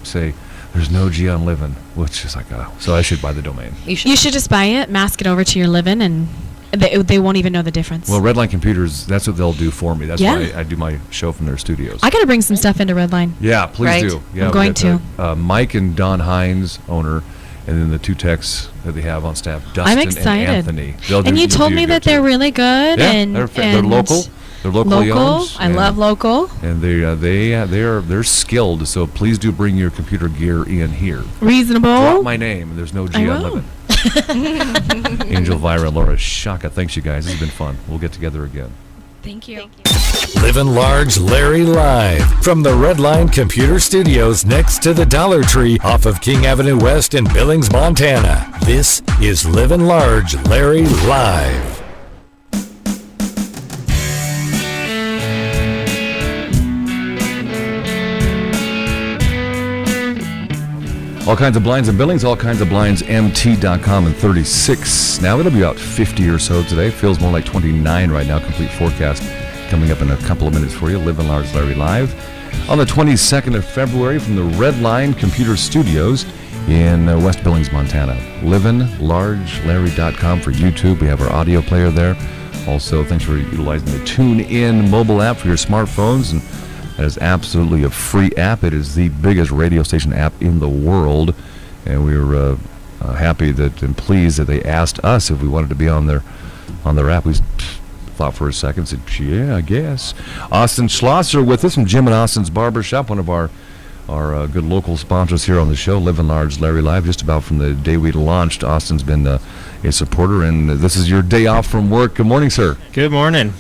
say, there's no G on Livin, which is like, so I should buy the domain. You should. You should just buy it, mask it over to your living, and they won't even know the difference. Well, Redline Computers, that's what they'll do for me. That's Yeah. why I do my show from their studios. I gotta bring some stuff into Redline. Yeah, please Right. do. Yeah, I'm we going got the, Mike and Don Hines, owner, and then the two techs that they have on staff, Dustin I'm excited. and Anthony. They'll And you you'll told do me good that they're too. really good, Yeah, and they're local. They're locally local. owned. I and- love local. And they're skilled. So please do bring your computer gear in here. Reasonable. Drop my name, and there's no G I on will. Livin. Angel, Vira, Laura Shaka. Thanks, you guys. This has been fun. We'll get together again. Thank you. Livin Large Larry Live from the Redline Computer Studios next to the Dollar Tree off of King Avenue West in Billings, Montana. This is Livin Large Larry Live. All kinds of blinds and billings, all kinds of blinds, mt.com and 36. Now it'll be about 50 or so today. Feels more like 29 right now. Complete forecast coming up in a couple of minutes for you. Livin Large Larry Live on the 22nd of February from the Redline Computer Studios in West Billings, Montana. livinlargelarry.com for YouTube. We have our audio player there. Also, thanks for utilizing the TuneIn mobile app for your smartphones. And that is absolutely a free app. It is the biggest radio station app in the world. And we were happy that and pleased that they asked us if we wanted to be on their app. We thought for a second, said, yeah, I guess. Austin Schlosser with us from Jim and Austin's Barbershop, one of our good local sponsors here on the show, Livin Large Larry Live. Just about from the day we launched, Austin's been a supporter, and this is your day off from work. Good morning, sir. Good morning.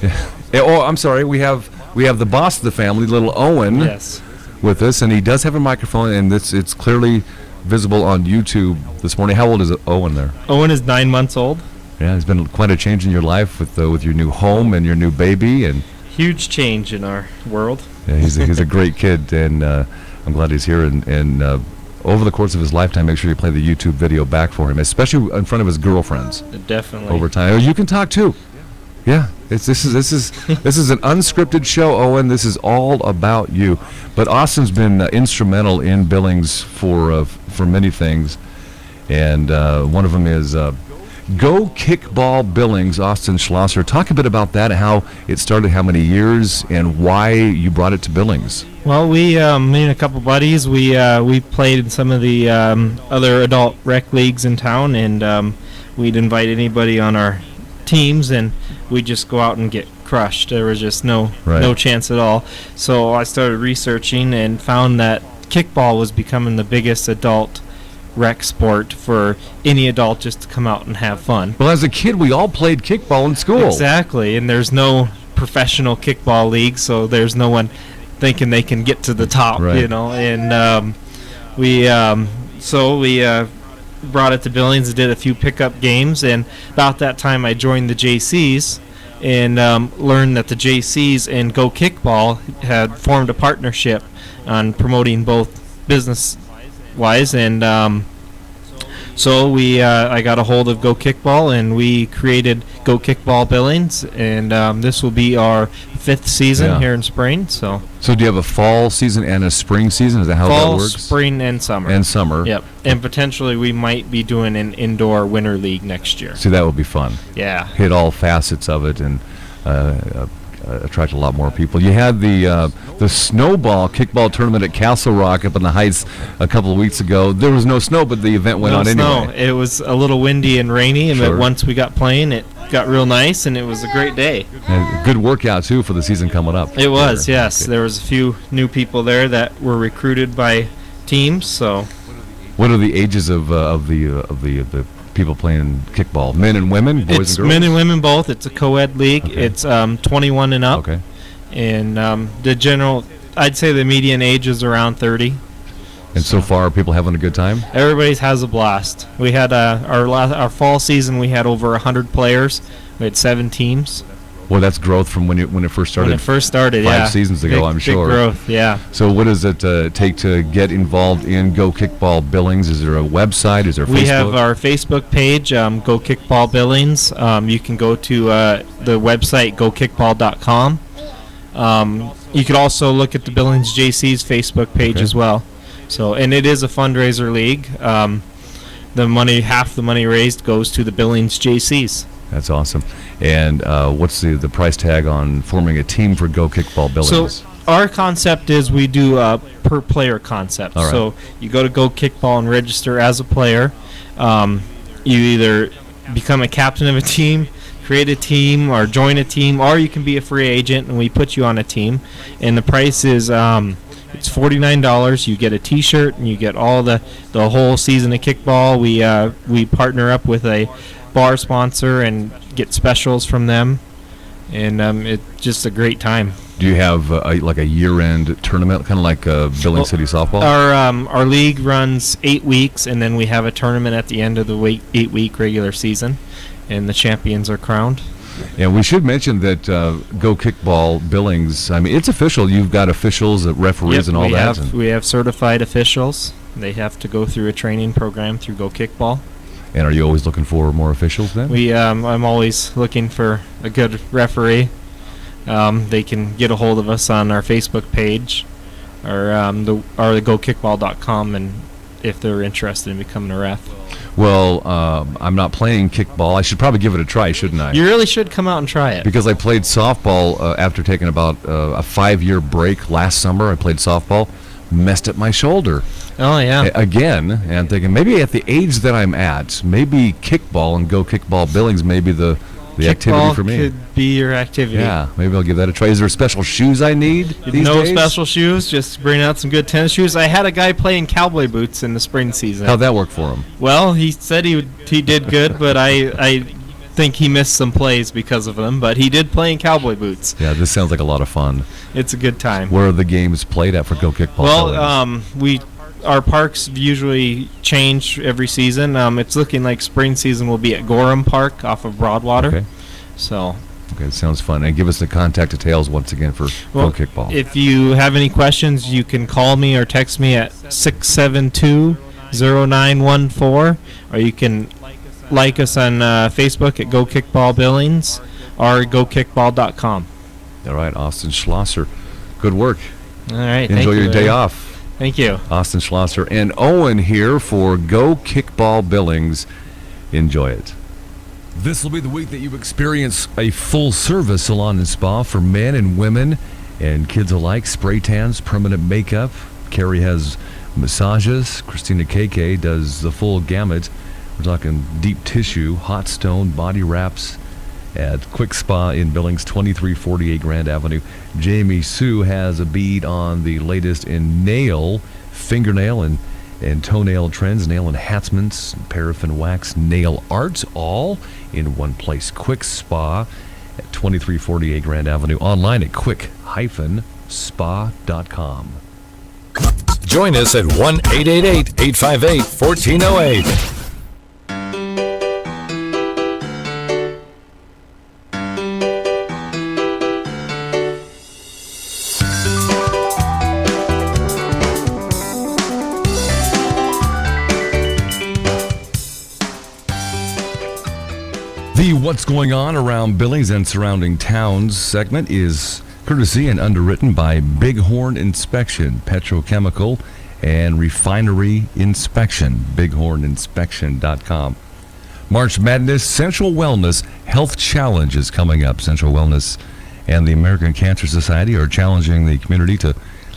Oh, I'm sorry. We have the boss of the family, little Owen, Yes. with us, and he does have a microphone, and it's clearly visible on YouTube this morning. How old is Owen there? Owen is 9 months old. Yeah, it's been quite a change in your life with your new home and your new baby, and Huge change in our world. yeah, he's a great kid, and I'm glad he's here. And over the course of his lifetime, make sure you play the YouTube video back for him, especially in front of his girlfriends. Definitely. Over time. Oh, you can talk too. Yeah, this is an unscripted show, Owen. This is all about you. But Austin's been instrumental in Billings for many things, and one of them is Go Kickball Billings, Austin Schlosser. Talk a bit about that, how it started, how many years, and why you brought it to Billings. Well, me and a couple buddies, we played in some of the other adult rec leagues in town, and we'd invite anybody on our teams, and we'd just go out and get crushed. There was just no chance at all. So I started researching and found that kickball was becoming the biggest adult rec sport for any adult just to come out and have fun. Well, as a kid, we all played kickball in school. Exactly, and there's no professional kickball league, so there's no one thinking they can get to the top, you know. And we brought it to Billings and did a few pickup games, and about that time I joined the JCs and learned that the JCs and Go Kickball had formed a partnership on promoting both business-wise, and so I got a hold of Go Kickball, and we created Go Kickball Billings, and this will be our 5th season here in spring. So do you have a fall season and a spring season? Is that how that works? Fall, spring, and summer. And summer. Yep. And potentially we might be doing an indoor winter league next year. See, that would be fun. Yeah. Hit all facets of it and attract a lot more people. You had the snowball kickball tournament at Castle Rock up in the Heights a couple of weeks ago. There was no snow, but the event went on anyway. It was a little windy and rainy, and once we got playing, it got real nice, and it was a great day. And good workout too for the season coming up. It was, yes. There was a few new people there that were recruited by teams. So, what are the ages of the people playing kickball? Men and women, boys and girls? Men and women both. It's a co-ed league. Okay. It's 21 and up. Okay. And I'd say the median age is around 30. And so far, people having a good time? Everybody has a blast. We had our fall season. We had over 100 players. We had 7 teams. Well, that's growth from when it first started. When it first started, 5 seasons ago, I'm sure. Big growth, yeah. So, what does it take to get involved in Go Kickball Billings? Is there a website? Is there Facebook? We have our Facebook page, Go Kickball Billings. You can go to the website gokickball.com. You could also look at the Billings JC's Facebook page as well. So, and it is a fundraiser league. Half the money raised goes to the Billings JCs. That's awesome. And what's the price tag on forming a team for Go Kickball Billings? So our concept is we do a per player concept. All right. So you go to Go Kickball and register as a player. You either become a captain of a team, create a team, or join a team, or you can be a free agent and we put you on a team. And the price is it's $49. You get a T-shirt and you get all the whole season of kickball. We partner up with a bar sponsor and get specials from them, and it's just a great time. Do you have a year-end tournament, kind of like Billings City softball? Our league runs 8 weeks, and then we have a tournament at the end of the 8-week regular season, and the champions are crowned. And we should mention that Go Kickball Billings, I mean, it's official. You've got officials, referees, and all that. We have certified officials. They have to go through a training program through Go Kickball. And are you always looking for more officials then? I'm always looking for a good referee. They can get a hold of us on our Facebook page or the gokickball.com, and if they're interested in becoming a ref. Well, I'm not playing kickball. I should probably give it a try, shouldn't I? You really should come out and try it. Because I played softball after taking about a 5-year break last summer. I played softball, messed up my shoulder. Oh, yeah. Again, and thinking maybe at the age that I'm at, maybe kickball and Go Kickball Billings may be the activity for me. Could be your activity. Yeah, maybe I'll give that a try. Is there special shoes I need these No days? special shoes, just bring out some good tennis shoes. I had a guy playing cowboy boots in the spring season. How'd that work for him? Well, he said he did good, but I think he missed some plays because of them, but he did play in cowboy boots. Yeah, this sounds like a lot of fun. It's a good time. Where are the games played at for Go Kickball? Well, our parks usually change every season. It's looking like spring season will be at Gorham Park off of Broadwater. Okay. So. Okay, sounds fun. And give us the contact details once again for Go Kickball. If you have any questions, you can call me or text me at 672-0914, or you can like us on Facebook at Go Kickball Billings or gokickball.com. All right, Austin Schlosser. Good work. All right. Enjoy thank your you, day Larry. off. Thank you. Austin Schlosser and Owen here for Go Kickball Billings. Enjoy it. This will be the week that you experience a full-service salon and spa for men and women and kids alike. Spray tans, permanent makeup. Carrie has massages. Christina KK does the full gamut. We're talking deep tissue, hot stone, body wraps at Quick Spa in Billings, 2348 Grand Avenue. Jamie Sue has a bead on the latest in nail, fingernail, and toenail trends, nail enhancements, paraffin wax, nail arts, all in one place. Quick Spa at 2348 Grand Avenue. Online at quick-spa.com. Join us at 1-888-858-1408. The What's Going On Around Billings and Surrounding Towns segment is courtesy and underwritten by Bighorn Inspection, Petrochemical and Refinery Inspection, bighorninspection.com. March Madness Central Wellness Health Challenge is coming up. Central Wellness and the American Cancer Society are challenging the community to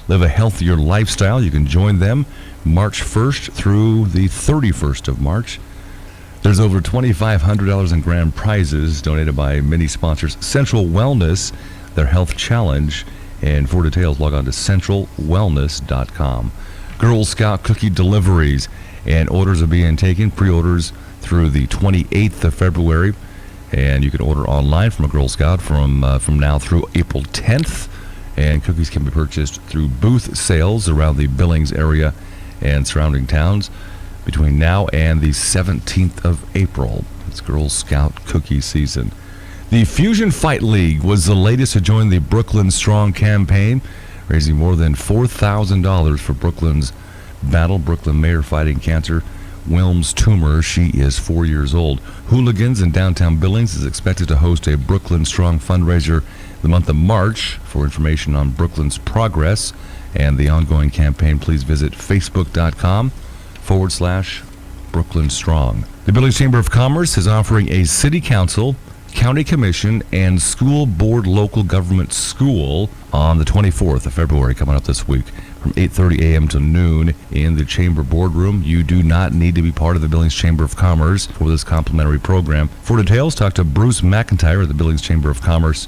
live a healthier lifestyle. You can join them March 1st through the 31st of March. There's over $2,500 in grand prizes donated by many sponsors. Central Wellness, their health challenge. And for details, log on to centralwellness.com. Girl Scout cookie deliveries and orders are being taken. Pre-orders through the 28th of February. And you can order online from a Girl Scout from now through April 10th. And cookies can be purchased through booth sales around the Billings area and surrounding towns between now and the 17th of April. It's Girl Scout cookie season. The Fusion Fight League was the latest to join the Brooklyn Strong campaign, raising more than $4,000 for Brooklyn's battle. Brooklyn mayor fighting cancer. Wilms tumor. She is 4 years old. Hooligans in downtown Billings is expected to host a Brooklyn Strong fundraiser the month of March. For information on Brooklyn's progress and the ongoing campaign, please visit facebook.com/Brooklyn Strong. The Billings Chamber of Commerce is offering a city council, county commission, and school board local government school on the 24th of February, coming up this week, from 8:30 a.m. to noon in the Chamber boardroom. You do not need to be part of the Billings Chamber of Commerce for this complimentary program. For details, talk to Bruce McIntyre of the Billings Chamber of Commerce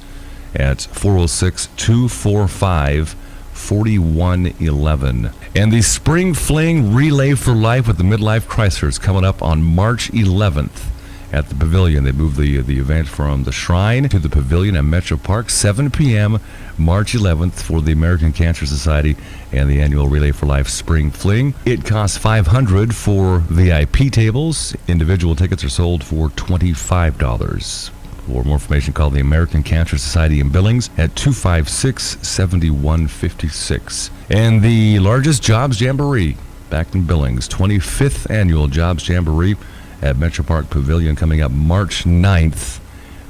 at 406-245-4111. And the Spring Fling Relay for Life with the Midlife Chrysler's coming up on March 11th at the Pavilion. They moved the event from the Shrine to the Pavilion at Metro Park, 7 p.m. March 11th for the American Cancer Society and the annual Relay for Life Spring Fling. It costs $500 for VIP tables. Individual tickets are sold for $25. For more information, call the American Cancer Society in Billings at 256-7156. And the largest Jobs Jamboree back in Billings, 25th Annual Jobs Jamboree at Metro Park Pavilion, coming up March 9th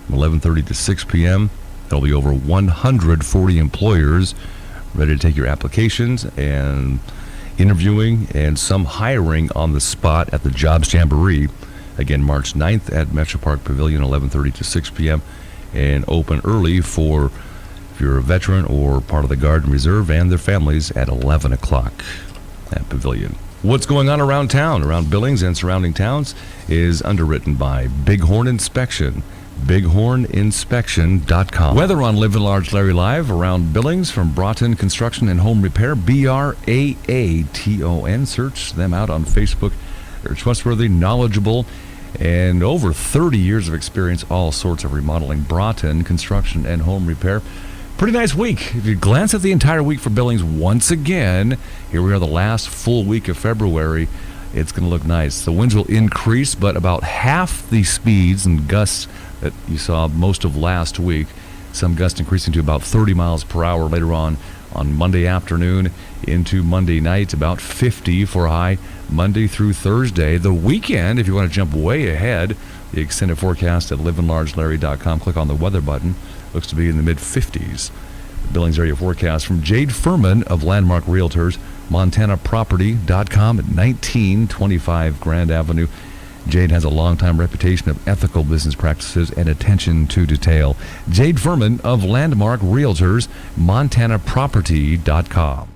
from 11:30 to 6 p.m. There'll be over 140 employers ready to take your applications and interviewing and some hiring on the spot at the Jobs Jamboree. Again, March 9th at Metro Park Pavilion, 11:30 to 6 p.m. and open early for if you're a veteran or part of the Guard and Reserve and their families at 11 o'clock at Pavilion. What's going on around town, around Billings and surrounding towns, is underwritten by Bighorn Inspection, bighorninspection.com. Weather on Livin Large Larry Live around Billings from Broughton Construction and Home Repair, BRAATON. Search them out on Facebook. They're trustworthy, knowledgeable, and over 30 years of experience, all sorts of remodeling. Broughton Construction and Home Repair. Pretty nice week. If you glance at the entire week for Billings once again, here we are the last full week of February. It's going to look nice. The winds will increase, but about half the speeds and gusts that you saw most of last week. Some gusts increasing to about 30 miles per hour later on Monday afternoon into Monday night, about 50 for a high Monday through Thursday. The weekend, if you want to jump way ahead, the extended forecast at livinlargelarry.com. Click on the weather button. Looks to be in the mid-50s. The Billings area forecast from Jade Furman of Landmark Realtors. MontanaProperty.com at 1925 Grand Avenue. Jade has a long-time reputation of ethical business practices and attention to detail. Jade Furman of Landmark Realtors, MontanaProperty.com.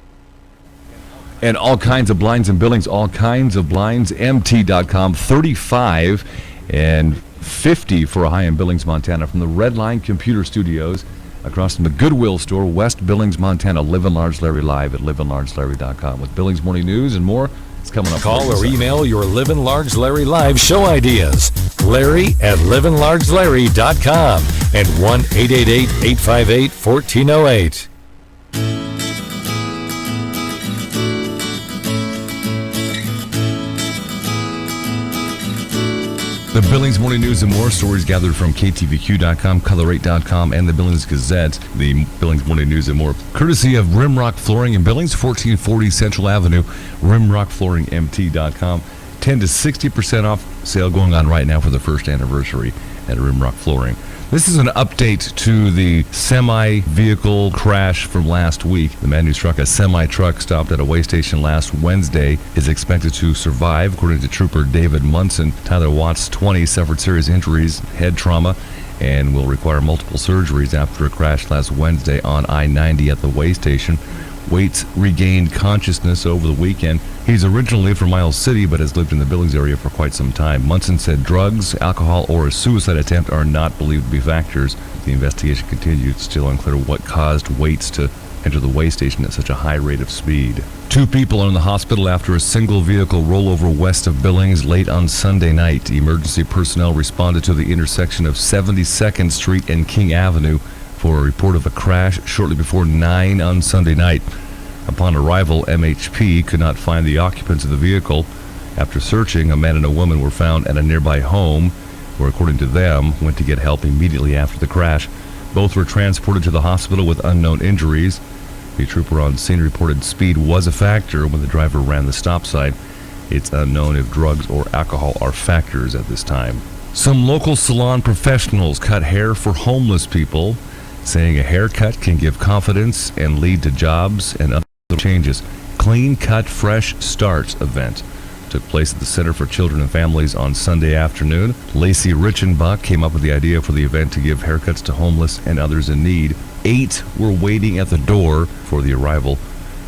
And all kinds of blinds and billings, all kinds of blinds, MT.com, 35 and 50 for a high-end Billings, Montana, from the Redline Computer Studios across from the Goodwill store, West Billings, Montana. Livin Large Larry live at livinlargelarry.com with Billings Morning News and more. It's coming up. Call or email your Livin Large Larry Live show ideas. Larry at livinlargelarry.com and 1-888-858-1408. The Billings Morning News and more stories gathered from KTVQ.com, Color8.com, and the Billings Gazette. The Billings Morning News and more, courtesy of Rimrock Flooring in Billings, 1440 Central Avenue, RimrockFlooringMT.com. 10 to 60% off sale going on right now for the first anniversary at Rimrock Flooring. This is an update to the semi-vehicle crash from last week. The man who struck a semi-truck stopped at a way station last Wednesday is expected to survive, according to Trooper David Munson. Tyler Watts, 20, suffered serious injuries, head trauma, and will require multiple surgeries after a crash last Wednesday on I-90 at the way station. Waits regained consciousness over the weekend. He's originally from Miles City, but has lived in the Billings area for quite some time. Munson said drugs, alcohol, or a suicide attempt are not believed to be factors. The investigation continued. It's still unclear what caused Waits to enter the way station at such a high rate of speed. 2 people are in the hospital after a single vehicle rollover west of Billings late on Sunday night. Emergency personnel responded to the intersection of 72nd Street and King Avenue for a report of a crash shortly before 9 on Sunday night. Upon arrival, MHP could not find the occupants of the vehicle. After searching, a man and a woman were found at a nearby home, where, according to them, went to get help immediately after the crash. Both were transported to the hospital with unknown injuries. The trooper on scene reported speed was a factor when the driver ran the stop sign. It's unknown if drugs or alcohol are factors at this time. Some local salon professionals cut hair for homeless people, saying a haircut can give confidence and lead to jobs and other changes. Clean Cut Fresh Starts event took place at the Center for Children and Families on Sunday afternoon. Lacey Richenbach came up with the idea for the event to give haircuts to homeless and others in need. 8 were waiting at the door for the arrival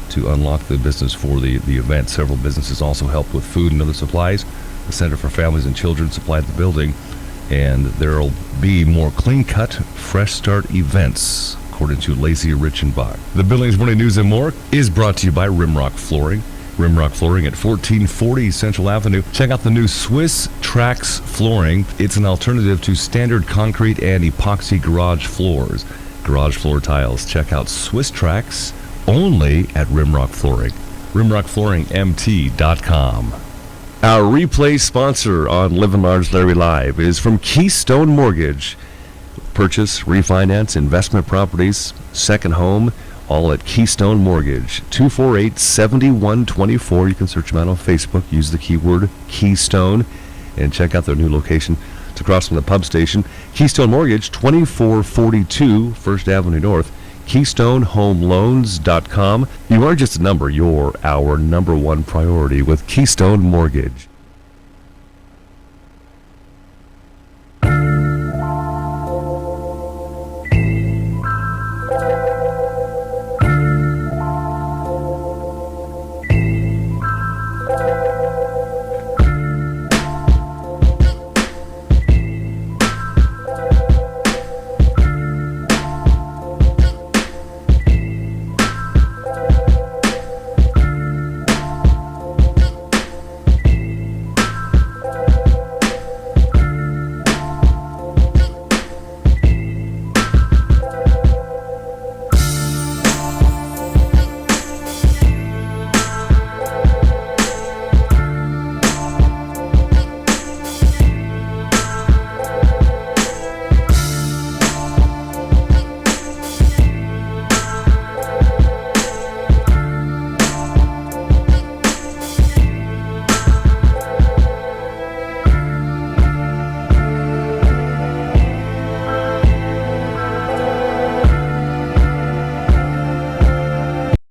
to unlock the business for the event. Several businesses also helped with food and other supplies. The Center for Families and Children supplied the building, and there will be more Clean Cut Fresh Start events, according to Lacey Richenbach. The Billings Morning News and more is brought to you by Rimrock Flooring. Rimrock Flooring at 1440 Central Avenue. Check out the new Swiss Trax flooring. It's an alternative to standard concrete and epoxy garage floors. Garage floor tiles. Check out Swiss Trax only at Rimrock Flooring. RimrockFlooringMT.com. Our replay sponsor on Livin Large Larry Live is from Keystone Mortgage. Purchase, refinance, investment properties, second home, all at Keystone Mortgage. 248-7124. You can search them out on Facebook. Use the keyword Keystone and check out their new location. It's across from the pub station. Keystone Mortgage, 2442 First Avenue North. KeystoneHomeLoans.com. You are just a number. You're our number one priority with Keystone Mortgage.